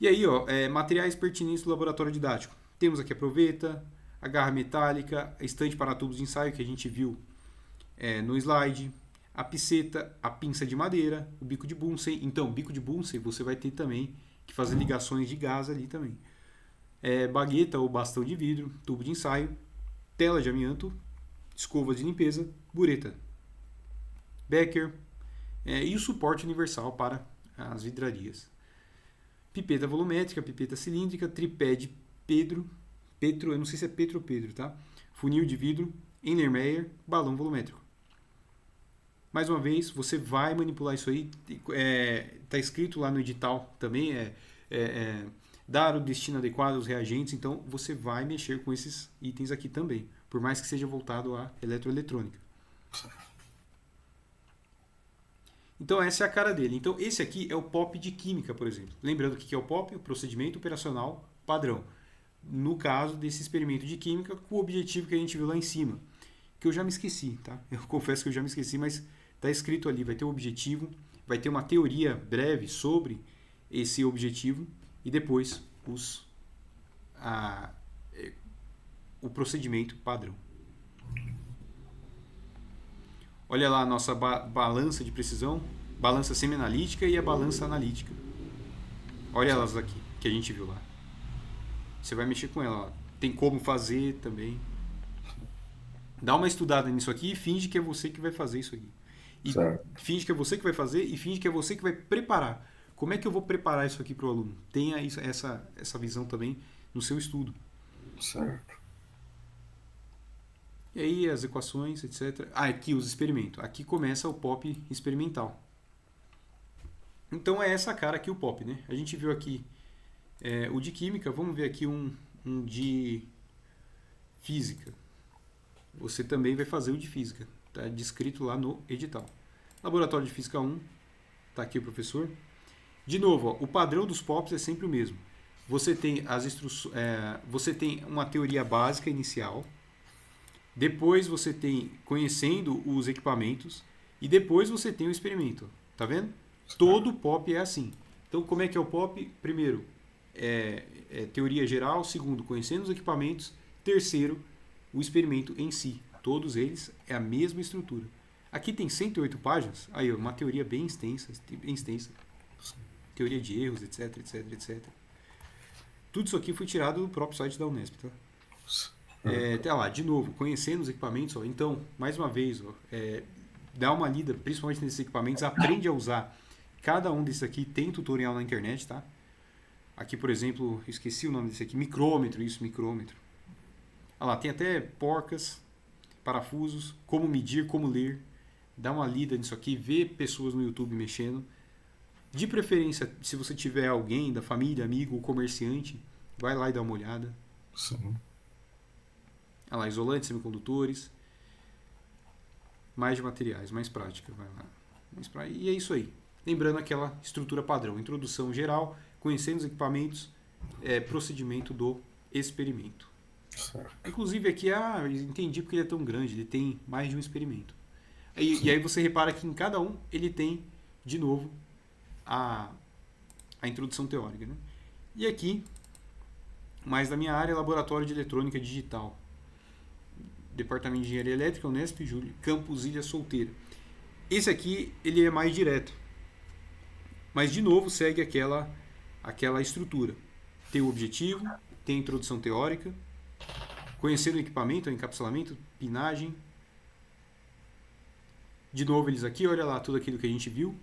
E aí, ó, materiais pertinentes do laboratório didático. Temos aqui a proveta, a garra metálica, a estante para tubos de ensaio, que a gente viu no slide, a piceta, a pinça de madeira, o bico de Bunsen. Então, bico de Bunsen você vai ter também que fazer ligações de gás ali também. Bagueta ou bastão de vidro, tubo de ensaio, tela de amianto, escova de limpeza, bureta, Becker e o suporte universal para as vidrarias. Pipeta volumétrica, pipeta cilíndrica, tripé de Petro, eu não sei se é Petro ou Pedro, tá? Funil de vidro, Erlenmeyer, balão volumétrico. Mais uma vez, você vai manipular isso aí, tá escrito lá no edital também, dar o destino adequado aos reagentes, então você vai mexer com esses itens aqui também, por mais que seja voltado à eletroeletrônica. Então essa é a cara dele. Então esse aqui é o POP de química, por exemplo. Lembrando que é o POP, o procedimento operacional padrão. No caso desse experimento de química, com o objetivo que a gente viu lá em cima. Que eu já me esqueci, tá? Eu confesso que eu já me esqueci, mas está escrito ali, vai ter o objetivo, vai ter uma teoria breve sobre esse objetivo e depois o procedimento padrão. Olha lá a nossa balança de precisão, balança semi-analítica e a balança analítica. Olha elas aqui, que a gente viu lá. Você vai mexer com ela. Ó. Tem como fazer também. Dá uma estudada nisso aqui e finge que é você que vai fazer isso aqui. E Certo. finge que é você que vai fazer e finge que é você que vai preparar. Como é que eu vou preparar isso aqui para o aluno? Tenha essa visão também no seu estudo. Certo. E aí as equações, etc. Aqui os experimentos. Aqui começa o POP experimental. Então é essa cara aqui o POP, né? A gente viu aqui o de química, vamos ver aqui um de física. Você também vai fazer o de física. Está descrito lá no edital. Laboratório de Física 1. Está aqui o professor. De novo, ó, o padrão dos POPs é sempre o mesmo. Você tem você tem uma teoria básica inicial. Depois você tem conhecendo os equipamentos. E depois você tem o experimento. Tá vendo? Todo POP é assim. Então, como é que é o POP? Primeiro, teoria geral. Segundo, conhecendo os equipamentos. Terceiro, o experimento em si. Todos eles é a mesma estrutura. Aqui tem 108 páginas. Aí, uma teoria bem extensa, bem extensa. Teoria de erros, etc, etc, etc. Tudo isso aqui foi tirado do próprio site da Unesp, tá? Tá lá, de novo, conhecendo os equipamentos. Ó, então, mais uma vez, dá uma lida, principalmente nesses equipamentos, aprende a usar. Cada um desses aqui tem tutorial na internet, tá? Aqui, por exemplo, esqueci o nome desse aqui, micrômetro, isso, micrômetro. Olha lá, tem até porcas, parafusos, como medir, como ler. Dá uma lida nisso aqui, vê pessoas no YouTube mexendo. De preferência, se você tiver alguém da família, amigo ou comerciante, vai lá e dá uma olhada. Sim. Olha lá, isolantes, semicondutores. Mais de materiais, mais prática, vai lá. E é isso aí. Lembrando aquela estrutura padrão, introdução geral, conhecendo os equipamentos, procedimento do experimento. Certo. Inclusive aqui, entendi porque ele é tão grande, ele tem mais de um experimento. E aí você repara que em cada um ele tem, de novo, a introdução teórica. Né? E aqui, mais da minha área, Laboratório de Eletrônica Digital. Departamento de Engenharia Elétrica, Unesp, Júlio, Campus Ilha Solteira. Esse aqui, ele é mais direto. Mas, de novo, segue aquela estrutura. Tem o objetivo, tem a introdução teórica, conhecer o equipamento, o encapsulamento, pinagem. De novo, eles aqui, olha lá, tudo aquilo que a gente viu.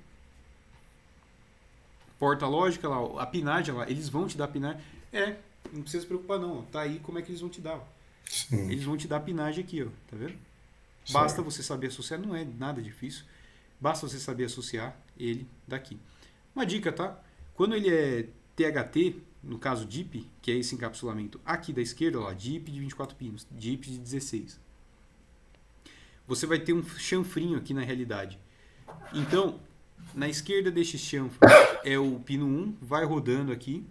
Porta lógica lá, a pinagem lá, eles vão te dar a pinagem. Não precisa se preocupar não, tá aí como é que eles vão te dar. Sim. Eles vão te dar a pinagem aqui, ó, tá vendo? Certo. Basta você saber associar, não é nada difícil. Basta você saber associar ele daqui. Uma dica, tá? Quando ele é THT, no caso DIP, que é esse encapsulamento aqui da esquerda, ó, DIP de 24 pinos, DIP de 16. Você vai ter um chanfrinho aqui na realidade. Então, na esquerda deste chanfro é o pino 1, vai rodando aqui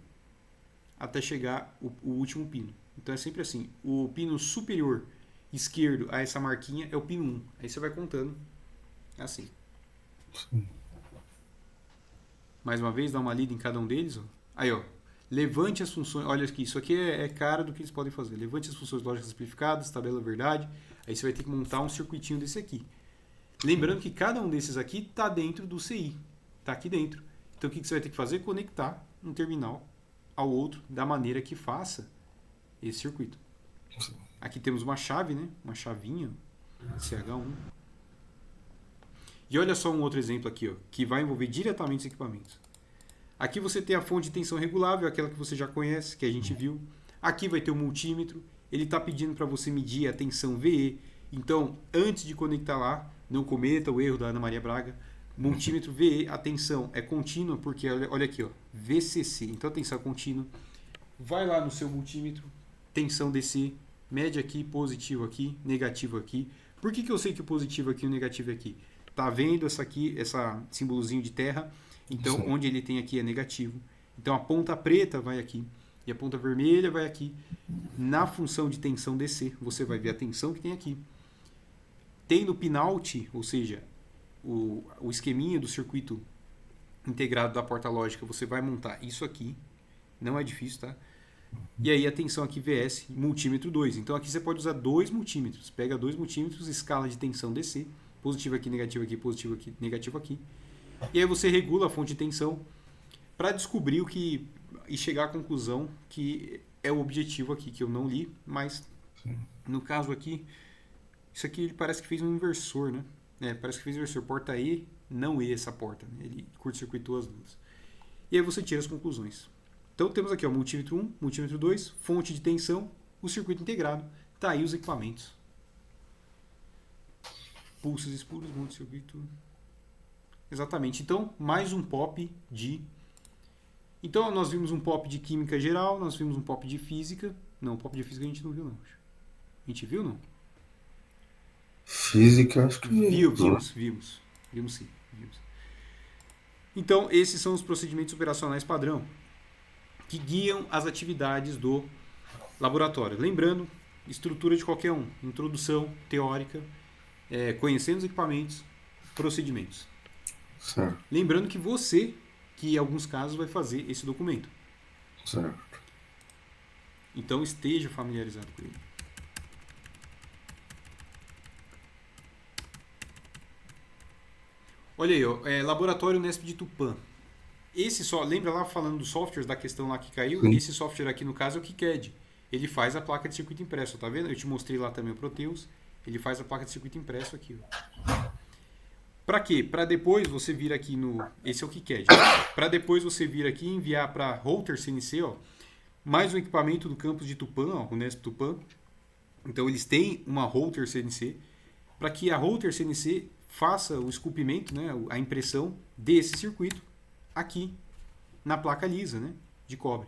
até chegar o último pino. Então é sempre assim, o pino superior esquerdo a essa marquinha é o pino 1. Aí você vai contando assim. Sim. Mais uma vez, dá uma lida em cada um deles. Ó. Aí, ó, levante as funções. Olha aqui, isso aqui é cara do que eles podem fazer. Levante as funções lógicas simplificadas, tabela verdade. Aí você vai ter que montar um circuitinho desse aqui. Lembrando que cada um desses aqui está dentro do CI. Está aqui dentro. Então o que você vai ter que fazer? Conectar um terminal ao outro da maneira que faça esse circuito. Aqui temos uma chave, né? Uma chavinha, CH1. E olha só um outro exemplo aqui, ó, que vai envolver diretamente os equipamentos. Aqui você tem a fonte de tensão regulável, aquela que você já conhece, que a gente viu. Aqui vai ter o multímetro. Ele está pedindo para você medir a tensão VE. Então, antes de conectar lá, não cometa o erro da Ana Maria Braga. Multímetro VE, a tensão é contínua, porque olha aqui, ó, VCC. Então, a tensão é contínua. Vai lá no seu multímetro, tensão DC, mede aqui, positivo aqui, negativo aqui. Por que eu sei que o positivo aqui e o negativo aqui? Tá vendo essa aqui, essa símbolozinho de terra? Então, sim, onde ele tem aqui é negativo. Então, a ponta preta vai aqui e a ponta vermelha vai aqui. Na função de tensão DC, você vai ver a tensão que tem aqui. Tem no pinout, ou seja, o esqueminha do circuito integrado da porta lógica, você vai montar isso aqui. Não é difícil, tá? E aí a tensão aqui VS, multímetro 2. Então aqui você pode usar dois multímetros. Pega dois multímetros, escala de tensão DC. Positivo aqui, negativo aqui, positivo aqui, negativo aqui. E aí você regula a fonte de tensão para descobrir o que e chegar à conclusão que é o objetivo aqui, que eu não li, mas sim, no caso aqui, isso aqui ele parece que fez um inversor, né? Parece que fez um inversor. Porta E, não E essa porta. Né? Ele curto-circuitou as duas. E aí você tira as conclusões. Então temos aqui o multímetro 1, multímetro 2, fonte de tensão, o circuito integrado. Tá aí os equipamentos. Pulsos espuros, monte de circuito. Exatamente. Então, mais um POP de... Então, nós vimos um POP de química geral, nós vimos um POP de física. Não, POP de física a gente não viu, não. A gente viu, não? Física, acho que vimos sim. Vimos. Então, esses são os procedimentos operacionais padrão que guiam as atividades do laboratório. Lembrando, estrutura de qualquer um. Introdução teórica, conhecendo os equipamentos, procedimentos. Certo, Lembrando que em alguns casos, vai fazer esse documento. certo. Então esteja familiarizado com ele. Olha aí, ó, Laboratório Unesp de Tupã. Lembra lá falando dos softwares da questão lá que caiu? Sim. Esse software aqui no caso é o KiCad. Ele faz a placa de circuito impresso, tá vendo? Eu te mostrei lá também o Proteus. Ele faz a placa de circuito impresso aqui, ó. Para quê? Para depois você vir aqui no. Esse é o KiCad. Para depois você vir aqui e enviar para Router CNC, ó, mais um equipamento do campus de Tupã, ó, Unesp Tupã. Então eles têm uma Router CNC para que a Router CNC faça o esculpimento, né, a impressão desse circuito aqui na placa lisa, né, de cobre.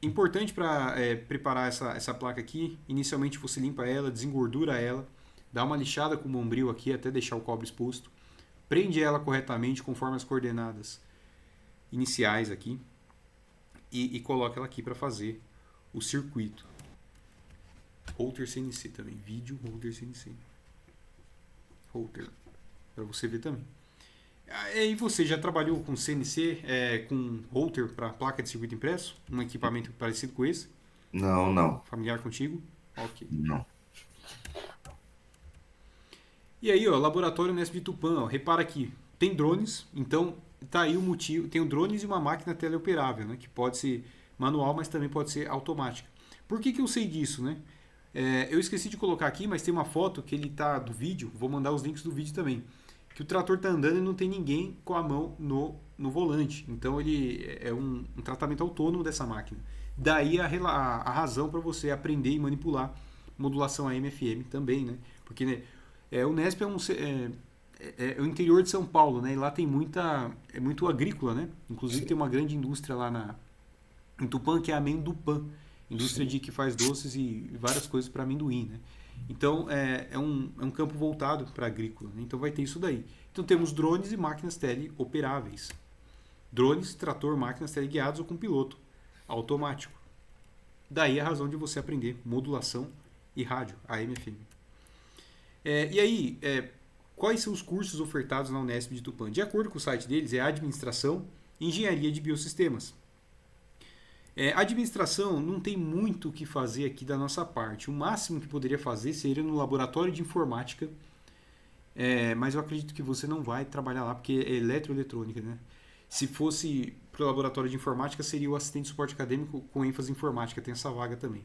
Importante para preparar essa placa aqui, inicialmente você limpa ela, desengordura ela, dá uma lixada com o bombril aqui até deixar o cobre exposto, prende ela corretamente conforme as coordenadas iniciais aqui e coloca ela aqui para fazer o circuito. Router CNC também, vídeo Router CNC. Router, para você ver também. E você já trabalhou com CNC, com Router para placa de circuito impresso? Um equipamento parecido com esse? Não, não, Familiar contigo? Ok. não. E aí, ó, laboratório Unesp de Tupã, ó, repara aqui, tem drones, então tá aí o motivo, tem drones e uma máquina teleoperável, né, que pode ser manual, mas também pode ser automática. Por que eu sei disso, né? Eu esqueci de colocar aqui, mas tem uma foto que ele tá do vídeo, vou mandar os links do vídeo também, que o trator tá andando e não tem ninguém com a mão no volante, então ele é um tratamento autônomo dessa máquina. Daí a razão para você aprender e manipular modulação AM/FM também, né? Porque né, o Unesp é o interior de São Paulo, né? E lá tem muito agrícola, né? Inclusive tem uma grande indústria lá em Tupã, que é a Amendopan, indústria que faz doces e várias coisas para amendoim, né? Então é um campo voltado para agrícola, né? Então vai ter isso daí. Então temos drones e máquinas teleoperáveis. Drones, trator, máquinas teleguiadas ou com piloto automático. Daí a razão de você aprender modulação e rádio, AM/FM. E aí, quais são os cursos ofertados na Unesp de Tupã? De acordo com o site deles, é Administração e Engenharia de Biosistemas. Administração não tem muito o que fazer aqui da nossa parte. O máximo que poderia fazer seria no laboratório de informática, mas eu acredito que você não vai trabalhar lá porque é eletroeletrônica, né? Se fosse para o laboratório de informática, seria o assistente de suporte acadêmico com ênfase em informática, tem essa vaga também.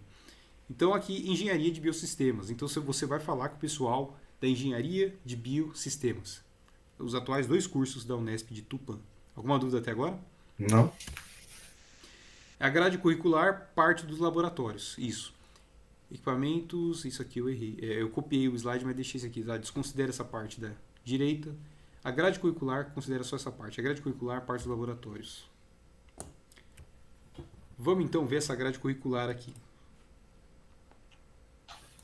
Então aqui, engenharia de biosistemas. Então você vai falar com o pessoal da engenharia de biosistemas. Os atuais 2 cursos da Unesp de Tupã. Alguma dúvida até agora? Não? A grade curricular parte dos laboratórios. Isso. Equipamentos, isso aqui eu errei. Eu copiei o slide, mas deixei isso aqui. Tá? Desconsidera essa parte da direita. A grade curricular considera só essa parte. A grade curricular parte dos laboratórios. Vamos então ver essa grade curricular aqui.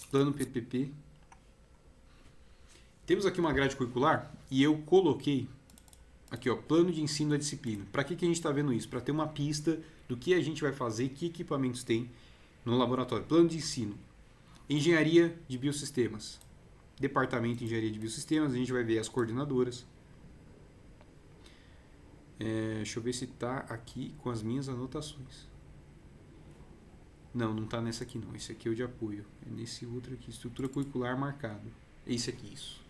Plano PPP. Temos aqui uma grade curricular e eu coloquei aqui, ó, plano de ensino da disciplina. Para que a gente está vendo isso? Para ter uma pista do que a gente vai fazer, que equipamentos tem no laboratório. Plano de ensino. Engenharia de Biosistemas. Departamento de Engenharia de Biosistemas, a gente vai ver as coordenadoras. Deixa eu ver se está aqui com as minhas anotações. Não está nessa aqui não. Esse aqui é o de apoio. É nesse outro aqui, estrutura curricular marcado. Esse aqui, isso.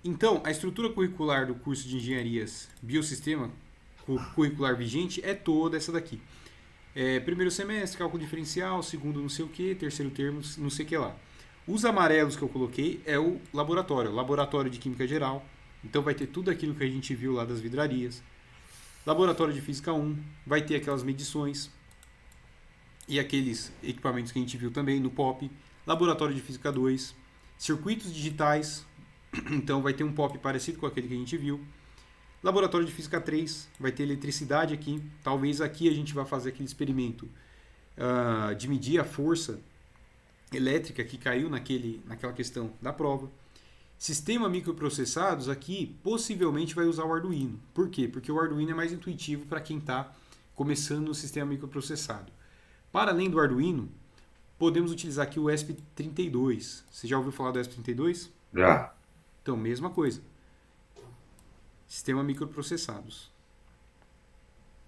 Então, a estrutura curricular do curso de Engenharias Biosistema, curricular vigente, é toda essa daqui. Primeiro semestre, cálculo diferencial, segundo não sei o que, terceiro termo, não sei o que lá. Os amarelos que eu coloquei é o laboratório de Química Geral. Então vai ter tudo aquilo que a gente viu lá das vidrarias. Laboratório de Física 1, vai ter aquelas medições e aqueles equipamentos que a gente viu também no POP. Laboratório de Física 2, circuitos digitais, então vai ter um POP parecido com aquele que a gente viu. Laboratório de Física 3, vai ter eletricidade aqui. Talvez aqui a gente vá fazer aquele experimento de medir a força elétrica que caiu naquela questão da prova. Sistema microprocessados aqui possivelmente vai usar o Arduino. Por quê? Porque o Arduino é mais intuitivo para quem está começando no sistema microprocessado. Para além do Arduino, podemos utilizar aqui o ESP32. Você já ouviu falar do ESP32? Já. Então, mesma coisa. Sistema microprocessados.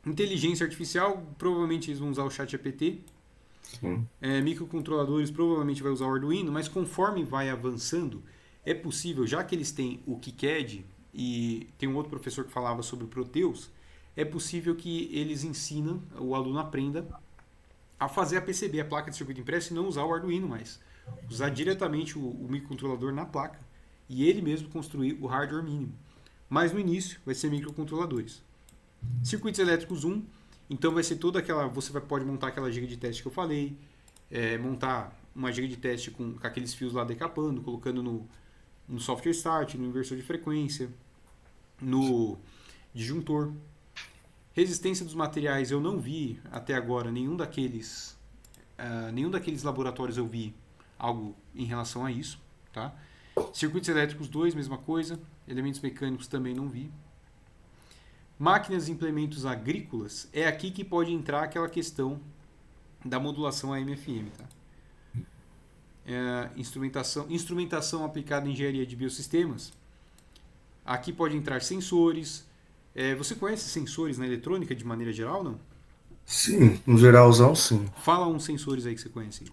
Inteligência artificial, provavelmente eles vão usar o ChatGPT. Microcontroladores, provavelmente vai usar o Arduino, mas conforme vai avançando, é possível, já que eles têm o KiCad e tem um outro professor que falava sobre o Proteus, é possível que eles ensinam, o aluno aprenda a fazer a PCB, a placa de circuito impresso, e não usar o Arduino mais. Usar diretamente o microcontrolador na placa e ele mesmo construir o hardware mínimo. Mas no início vai ser microcontroladores. Circuitos elétricos 1, então vai ser toda aquela. Você pode montar aquela giga de teste que eu falei, montar uma giga de teste com aqueles fios lá decapando, colocando no software start, no inversor de frequência, no disjuntor. Resistência dos materiais eu não vi até agora, nenhum daqueles laboratórios eu vi algo em relação a isso. Tá? Circuitos elétricos 2, mesma coisa. Elementos mecânicos também não vi. Máquinas e implementos agrícolas, é aqui que pode entrar aquela questão da modulação AM/FM. Tá? Instrumentação aplicada em engenharia de biosistemas. Aqui pode entrar sensores. Você conhece sensores na eletrônica de maneira geral, não? Sim, no geralzão, sim. Fala uns sensores aí que você conhece.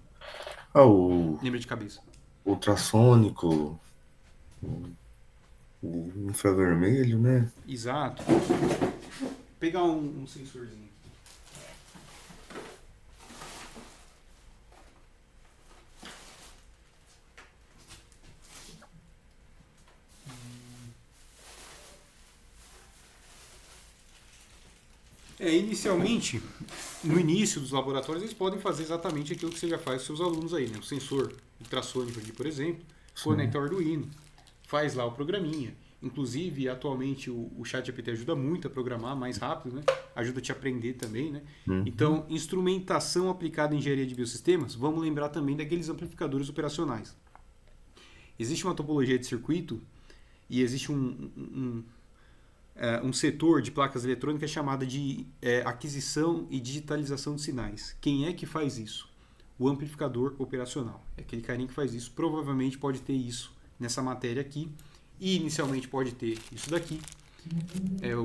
O Lembra de cabeça. ultrassônico, o infravermelho, né? Exato. Vou pegar um sensorzinho. Inicialmente, no início dos laboratórios, eles podem fazer exatamente aquilo que você já faz com seus alunos aí, né? O sensor ultrassônico aqui, por exemplo, conecta o Arduino, faz lá o programinha. Inclusive, atualmente, o ChatGPT ajuda muito a programar mais rápido, né? Ajuda a te aprender também, né? Então, instrumentação aplicada em engenharia de biosistemas, vamos lembrar também daqueles amplificadores operacionais. Existe uma topologia de circuito e existe um setor de placas eletrônicas chamada de aquisição e digitalização de sinais. Quem é que faz isso? O amplificador operacional. É aquele carinha que faz isso. Provavelmente pode ter isso nessa matéria aqui. E inicialmente pode ter isso daqui.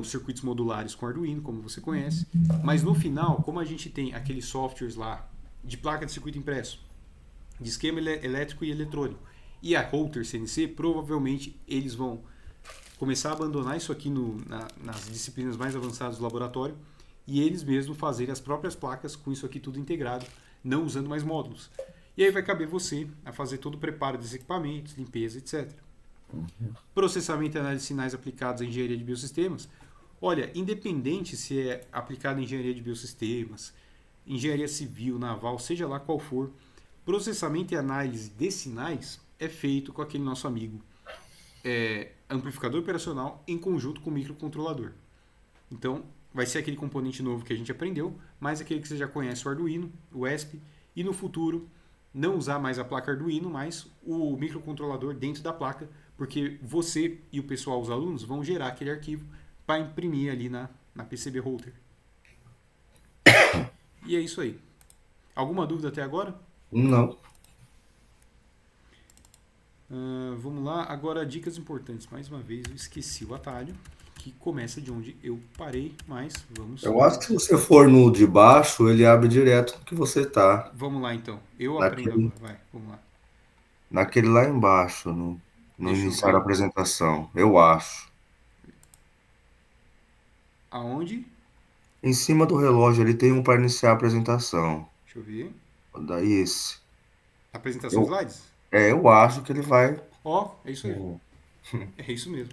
Os circuitos modulares com Arduino, como você conhece. Mas no final, como a gente tem aqueles softwares lá de placa de circuito impresso, de esquema elétrico e eletrônico, e a router CNC, provavelmente eles vão começar a abandonar isso aqui nas disciplinas mais avançadas do laboratório e eles mesmos fazerem as próprias placas com isso aqui tudo integrado, não usando mais módulos. E aí vai caber você a fazer todo o preparo dos equipamentos, limpeza, etc. Processamento e análise de sinais aplicados em engenharia de biosistemas. Olha, independente se é aplicado em engenharia de biosistemas, engenharia civil, naval, seja lá qual for, processamento e análise de sinais é feito com aquele nosso amigo amplificador operacional em conjunto com o microcontrolador. Então, vai ser aquele componente novo que a gente aprendeu, mais aquele que você já conhece, o Arduino, o ESP, e no futuro não usar mais a placa Arduino, mas o microcontrolador dentro da placa, porque você e o pessoal, os alunos, vão gerar aquele arquivo para imprimir ali na PCB Router. E é isso aí. Alguma dúvida até agora? Não. Vamos lá, agora dicas importantes. Mais uma vez eu esqueci o atalho, que começa de onde eu parei, mas vamos. Eu acho que se você for no de baixo, ele abre direto no que você tá. Vamos lá então. Eu aprendo agora, vai, vamos lá. Naquele lá embaixo, no Deixa eu iniciar ver. a apresentação, eu acho. Aonde? Em cima do relógio ali tem um para iniciar a apresentação. Deixa eu ver. Daí esse. Apresentação slides? Eu acho que ele vai. É isso aí. É isso mesmo.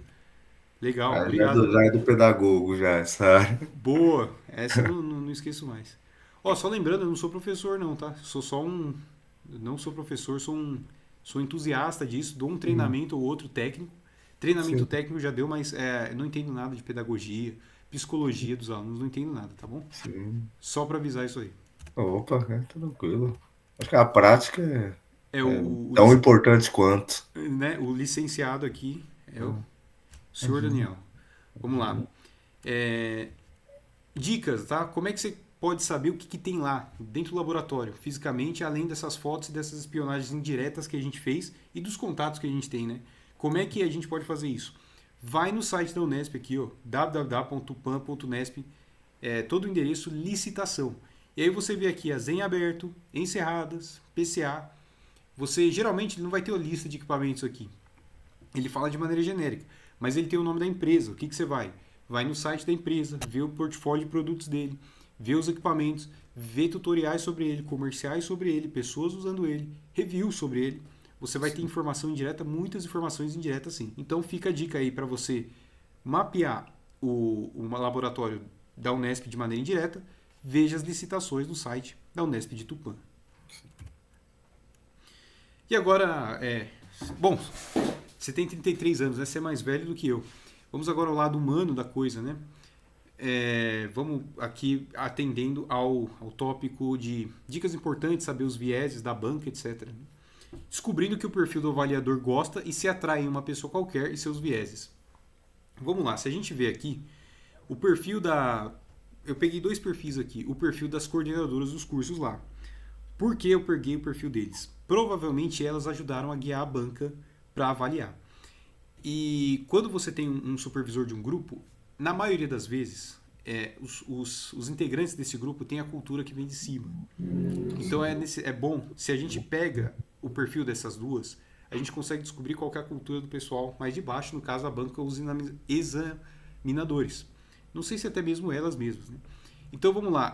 Legal, Já obrigado. já é do pedagogo, já, essa área. Boa, essa eu não esqueço mais. Só lembrando, eu não sou professor não, tá? Sou só não sou professor, sou entusiasta disso, dou um treinamento ou outro técnico. Treinamento Sim. técnico já deu, mas eu não entendo nada de pedagogia, psicologia dos alunos, não entendo nada, tá bom? Sim. Só para avisar isso aí. Opa, tranquilo. Acho que a prática é O tão importante quanto. né, o licenciado aqui é o senhor Daniel. Vamos lá. Dicas, tá? Como é que você pode saber o que tem lá, dentro do laboratório, fisicamente, além dessas fotos e dessas espionagens indiretas que a gente fez e dos contatos que a gente tem, né? Como é que a gente pode fazer isso? Vai no site da Unesp aqui, ó, www.upan.unesp, todo o endereço licitação. E aí você vê aqui as em aberto, encerradas, PCA. Você geralmente não vai ter a lista de equipamentos aqui. Ele fala de maneira genérica, mas ele tem o nome da empresa. O que você vai? Vai no site da empresa, vê o portfólio de produtos dele, vê os equipamentos, vê tutoriais sobre ele, comerciais sobre ele, pessoas usando ele, reviews sobre ele. Você vai ter informação indireta, muitas informações indiretas sim. Então fica a dica aí para você mapear o laboratório da Unesp de maneira indireta, veja as licitações no site da Unesp de Tupã. E agora, bom, você tem 33 anos, né? Você é mais velho do que eu. Vamos agora ao lado humano da coisa, né? Vamos aqui atendendo ao tópico de dicas importantes, saber os vieses da banca, etc. Descobrindo que o perfil do avaliador gosta e se atrai em uma pessoa qualquer e seus vieses. Vamos lá, se a gente vê aqui, o perfil da... Eu peguei 2 perfis aqui, o perfil das coordenadoras dos cursos lá. Por que eu peguei o perfil deles? Provavelmente elas ajudaram a guiar a banca para avaliar. E quando você tem um supervisor de um grupo, na maioria das vezes, os integrantes desse grupo têm a cultura que vem de cima. Então é bom, se a gente pega o perfil dessas duas, a gente consegue descobrir qual é a cultura do pessoal mais de baixo, no caso a banca, os examinadores. Não sei se até mesmo elas mesmas, né? Então vamos lá,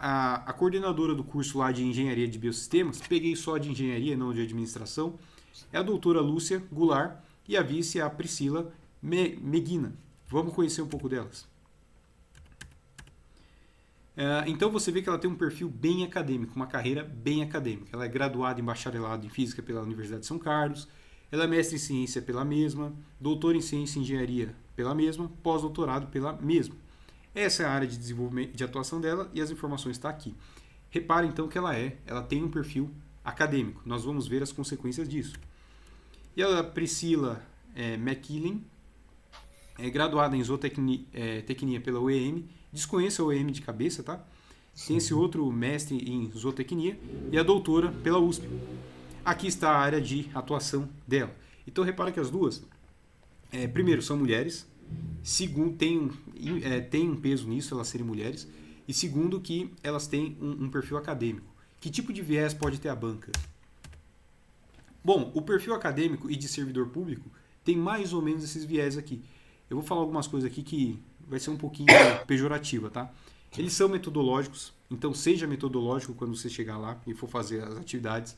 a coordenadora do curso lá de Engenharia de Biosistemas, peguei só de Engenharia, não de Administração, é a doutora Lúcia Goulart e a vice é a Priscila Meguina. Vamos conhecer um pouco delas. Então você vê que ela tem um perfil bem acadêmico, uma carreira bem acadêmica. Ela é graduada em bacharelado em Física pela Universidade de São Carlos, ela é mestre em Ciência pela mesma, doutora em Ciência e Engenharia pela mesma, pós-doutorado pela mesma. Essa é a área de desenvolvimento de atuação dela e as informações estão aqui. Repara então que ela tem um perfil acadêmico. Nós vamos ver as consequências disso. E a Priscila McKillen é graduada em zootecnia pela UEM. Desconheça a UEM de cabeça, tá? Tem esse outro mestre em zootecnia e a doutora pela USP. Aqui está a área de atuação dela. Então repara que as duas, primeiro, são mulheres. Segundo, tem um peso nisso elas serem mulheres. E segundo, que elas têm um perfil acadêmico. Que tipo de viés pode ter a banca? Bom, o perfil acadêmico e de servidor público tem mais ou menos esses viés aqui. Eu vou falar algumas coisas aqui que vai ser um pouquinho pejorativa, tá? Eles são metodológicos, então seja metodológico quando você chegar lá e for fazer as atividades.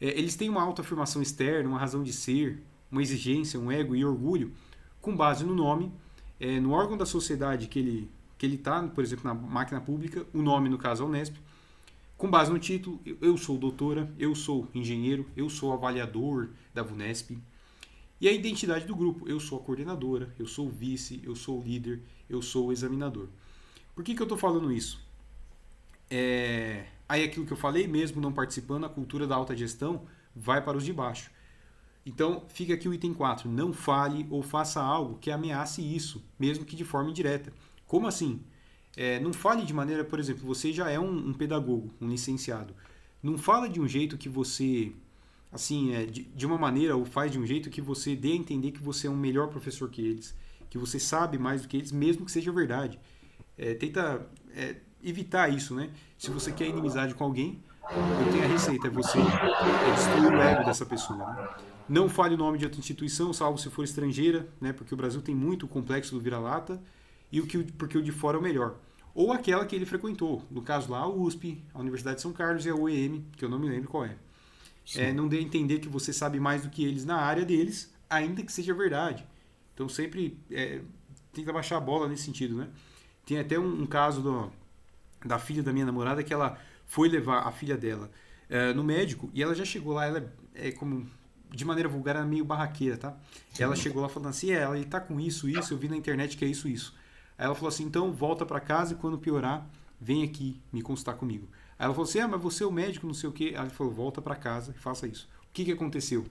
Eles têm uma autoafirmação externa, uma razão de ser, uma exigência, um ego e orgulho, com base no nome, no órgão da sociedade que ele está, por exemplo, na máquina pública, o nome, no caso, é Unesp, com base no título, eu sou doutora, eu sou engenheiro, eu sou avaliador da Unesp. E a identidade do grupo, eu sou a coordenadora, eu sou o vice, eu sou o líder, eu sou o examinador. Por que eu estou falando isso? Aí aquilo que eu falei, mesmo não participando, a cultura da alta gestão vai para os de baixo. Então, fica aqui o item 4. Não fale ou faça algo que ameace isso, mesmo que de forma indireta. Como assim? Não fale de maneira, por exemplo, você já é um pedagogo, um licenciado. Não fala de um jeito que você, assim, de uma maneira ou faz de um jeito que você dê a entender que você é um melhor professor que eles, que você sabe mais do que eles, mesmo que seja verdade. Tenta evitar isso, né? Se você quer inimizade com alguém, eu tenho a receita, você destruir o ego dessa pessoa, né? Não fale o nome de outra instituição, salvo se for estrangeira, né? Porque o Brasil tem muito o complexo do vira-lata e porque o de fora é o melhor. Ou aquela que ele frequentou, no caso lá a USP, a Universidade de São Carlos e a UEM, que eu não me lembro qual é. Não dê a entender que você sabe mais do que eles na área deles, ainda que seja verdade. Então sempre tenta baixar a bola nesse sentido, né? Tem até um caso da filha da minha namorada que ela foi levar a filha dela no médico e ela já chegou lá, ela como de maneira vulgar, ela é meio barraqueira, tá? Ela chegou lá falando assim, ele tá com isso, eu vi na internet que é isso. Aí ela falou assim, então volta para casa e quando piorar, vem aqui me consultar comigo. Aí ela falou assim, mas você é o médico, não sei o quê. Aí ela falou, volta para casa e faça isso. O que aconteceu?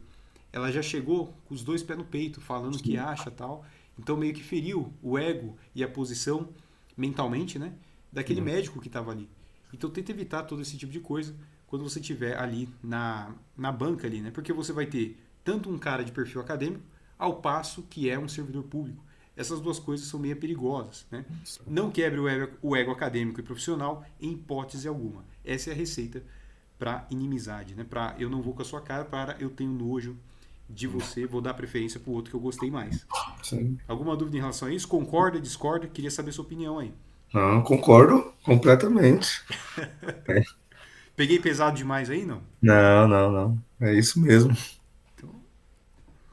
Ela já chegou com os 2 pés no peito, falando o que acha tal. Então meio que feriu o ego e a posição mentalmente, né? Daquele médico que estava ali. Então tenta evitar todo esse tipo de coisa quando você estiver ali na banca ali, né? Porque você vai ter tanto um cara de perfil acadêmico, ao passo que é um servidor público. Essas duas coisas são meio perigosas, né? Não quebre o ego acadêmico e profissional em hipótese alguma. Essa é a receita para inimizade, né? Para eu não vou com a sua cara, para eu tenho nojo de você, vou dar preferência para o outro que eu gostei mais. Sim. Alguma dúvida em relação a isso? Concorda, discorda? Queria saber sua opinião aí. Não, concordo completamente. Peguei pesado demais aí, não? Não, não, não. É isso mesmo. Então,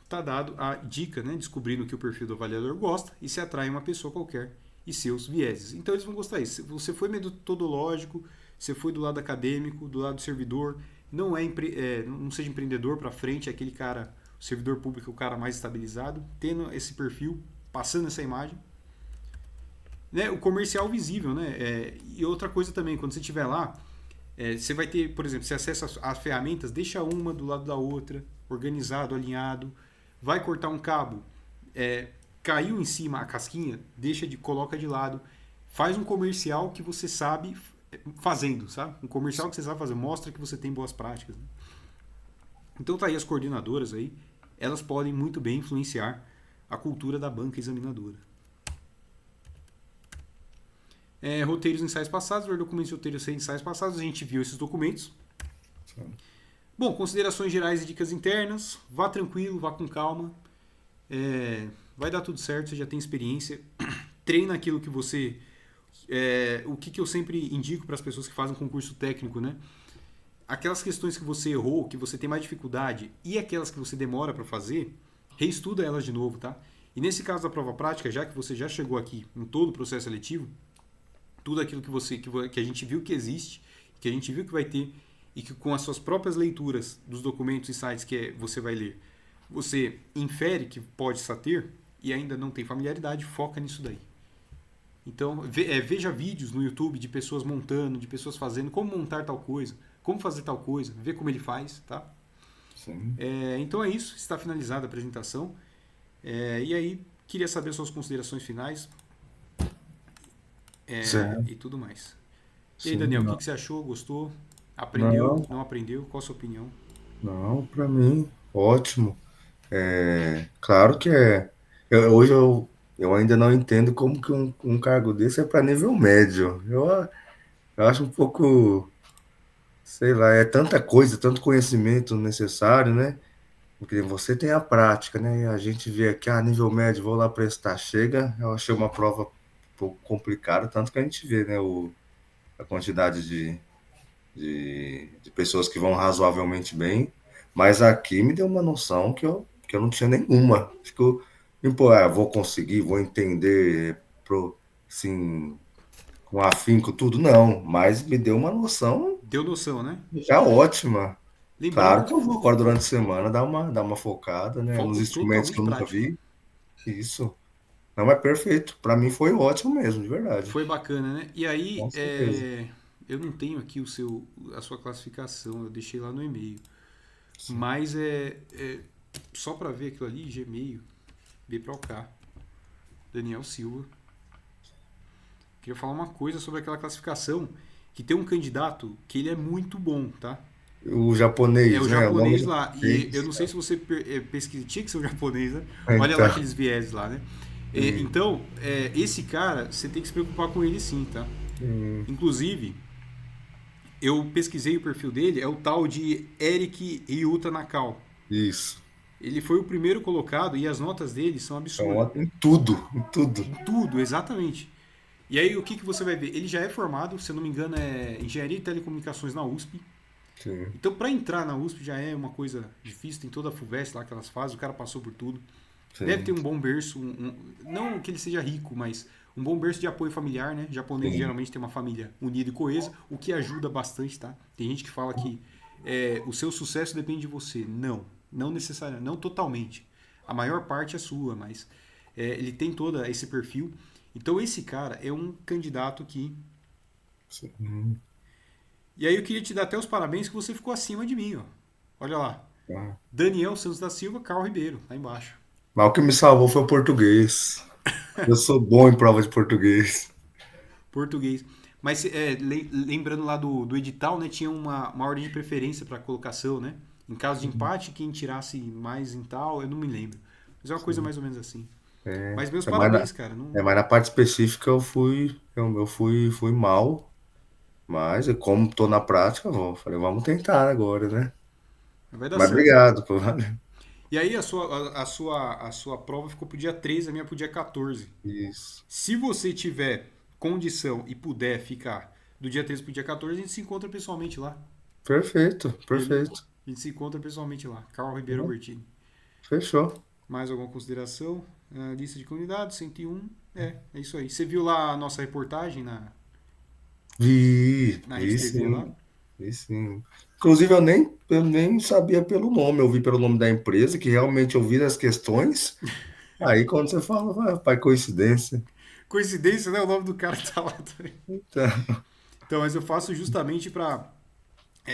tá dado a dica, né? Descobrindo que o perfil do avaliador gosta e se atrai uma pessoa qualquer e seus vieses. Então eles vão gostar disso. Você foi metodológico, você foi do lado acadêmico, do lado do servidor, não não seja empreendedor para frente, é aquele cara, o servidor público, o cara mais estabilizado, tendo esse perfil, passando essa imagem. Né? O comercial visível, né? E outra coisa também, quando você estiver lá, você vai ter, por exemplo, você acessa as ferramentas, deixa uma do lado da outra, organizado, alinhado. Vai cortar um cabo, caiu em cima a casquinha, coloca de lado. Faz um comercial que você sabe fazendo, sabe? Um comercial que você sabe fazer, mostra que você tem boas práticas. Né? Então tá aí as coordenadoras aí, elas podem muito bem influenciar a cultura da banca examinadora. Roteiros e ensaios passados, ver documentos de roteiros e ensaios passados, a gente viu esses documentos. Sim. Bom, considerações gerais e dicas internas, vá tranquilo, vá com calma, vai dar tudo certo, você já tem experiência, treina aquilo que você... o que eu sempre indico para as pessoas que fazem concurso técnico, né? Aquelas questões que você errou, que você tem mais dificuldade e aquelas que você demora para fazer, reestuda elas de novo, tá? E nesse caso da prova prática, já que você já chegou aqui em todo o processo seletivo, tudo aquilo que a gente viu que existe, que a gente viu que vai ter, e que com as suas próprias leituras dos documentos e sites que você vai ler, você infere que pode ter e ainda não tem familiaridade, foca nisso daí. Então, veja vídeos no YouTube de pessoas montando, de pessoas fazendo, como montar tal coisa, como fazer tal coisa, vê como ele faz, tá? Sim. Então é isso, está finalizada a apresentação. E aí, queria saber suas considerações finais Certo. e tudo mais. E aí, Sim, Daniel, o não. que você achou? Gostou? Aprendeu? Não, Não aprendeu? Qual a sua opinião? não, para mim, ótimo. Claro que é. Hoje eu ainda não entendo como que um cargo desse é para nível médio. Eu acho um pouco, sei lá, é tanta coisa, tanto conhecimento necessário, né? Porque você tem a prática, né? E a gente vê aqui, nível médio, vou lá prestar. Chega, eu achei uma prova um pouco complicada, tanto que a gente vê, né, a quantidade de pessoas que vão razoavelmente bem, mas aqui me deu uma noção que eu não tinha nenhuma. Acho que vou conseguir, vou entender, assim, com afinco tudo, não, mas me deu uma noção Deu noção, né? já ótima. Claro Lembrando, que eu vou agora durante a semana dar uma focada, né, nos foco instrumentos que totalmente eu nunca prático. vi. Isso. Não é perfeito. Para mim foi ótimo mesmo, de verdade. Foi bacana, né? E aí, Com certeza. eu não tenho aqui a sua classificação, eu deixei lá no e-mail. Sim. Mas só para ver aquilo ali, Gmail, B para o K, Daniel Silva. Queria falar uma coisa sobre aquela classificação, que tem um candidato que ele é muito bom, tá? O É japonês, o né? O nome japonês lá. E eu japonês. não sei se você pesquisa, tinha que ser o japonês, né? Olha lá Então, aqueles vieses lá, né? sim, Então, esse cara, você tem que se preocupar com ele sim, tá? sim, Inclusive, eu pesquisei o perfil dele, é o tal de Eric Ryuta Nakao. isso. Ele foi o primeiro colocado e as notas dele são absurdas. Então, em tudo, em tudo. Em tudo, exatamente. E aí o que você vai ver? Ele já é formado, se eu não me engano, é Engenharia de Telecomunicações na USP. Sim, Então, para entrar na USP já é uma coisa difícil, tem toda a FUVEST lá que elas fazem, o cara passou por tudo. Deve ter sim, um bom berço, não que ele seja rico, mas um bom berço de apoio familiar, né? Japonês sim, geralmente tem uma família unida e coesa, o que ajuda bastante, tá? Tem gente que fala que o seu sucesso depende de você. Não, não necessariamente, não totalmente. A maior parte é sua, mas ele tem todo esse perfil. Então esse cara é um candidato que... sim. E aí eu queria te dar até os parabéns que você ficou acima de mim, ó. Olha lá. Tá. Daniel Santos da Silva, Carl Ribeiro, lá embaixo. Mas o que me salvou foi o português. Eu sou bom em prova de português. Português. Mas lembrando lá do edital, né, tinha uma ordem de preferência para colocação, né? Em caso de empate, quem tirasse mais em tal, eu não me lembro. Mas é uma coisa sim. mais ou menos assim. É, Mas meus é mais parabéns, cara. Não, mas na parte específica eu fui mal, mas como tô na prática, falei, vamos tentar agora, né? vai dar Mas certo. obrigado, pô, valeu. E aí a sua prova ficou pro dia 13, a minha pro dia 14. Isso. Se você tiver condição e puder ficar do dia 13 pro dia 14, a gente se encontra pessoalmente lá. Perfeito, Beleza? perfeito. A gente se encontra pessoalmente lá. Carl Ribeiro Albertini. Fechou. Mais alguma consideração? Lista de candidatos, 101. É isso aí. Você viu lá a nossa reportagem na Vi Rede TV lá? sim, vi sim. Inclusive, eu nem sabia pelo nome, eu vi pelo nome da empresa, que realmente eu vi as questões. Aí, quando você fala, pai, coincidência. Coincidência, né? O nome do cara tá lá também. Então, Então, mas eu faço justamente para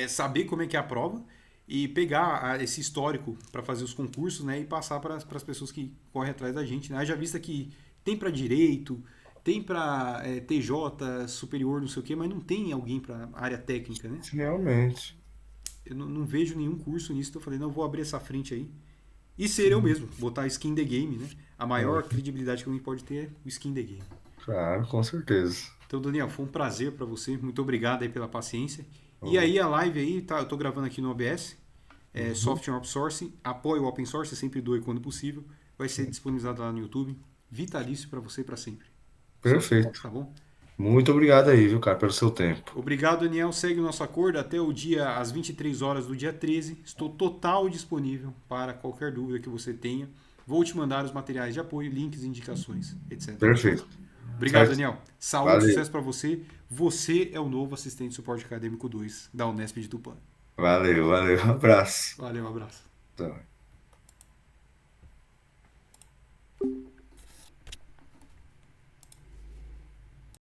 saber como é que é a prova e pegar esse histórico para fazer os concursos, né, e passar para as pessoas que correm atrás da gente, né? Haja vista que tem para direito, tem para TJ superior, não sei o quê, mas não tem alguém para área técnica, né? realmente. Eu não vejo nenhum curso nisso, então eu falei, não, eu vou abrir essa frente aí e ser eu Sim. mesmo, botar skin the game, né? A maior É, credibilidade que alguém pode ter é o skin the game. claro, com certeza. Então, Daniel, foi um prazer para você. Muito obrigado aí pela paciência. E Oh, aí a live aí, tá, eu tô gravando aqui no OBS, uhum. Software Open Source, apoio o Open Source, sempre doe quando possível. Vai ser disponibilizado lá no YouTube. Vitalício para você para sempre. Só, Perfeito. tá bom? Muito obrigado aí, viu, cara, pelo seu tempo. Obrigado, Daniel. Segue o nosso acordo até o dia, às 23 horas do dia 13. Estou total disponível para qualquer dúvida que você tenha. Vou te mandar os materiais de apoio, links, indicações, etc. Fechou? Perfeito. Obrigado, Certo? Daniel. Saúde, Valeu. sucesso para você. Você é o novo assistente de suporte acadêmico 2 da Unesp de Tupã. Valeu, valeu. Um abraço. Valeu, um abraço. Tá.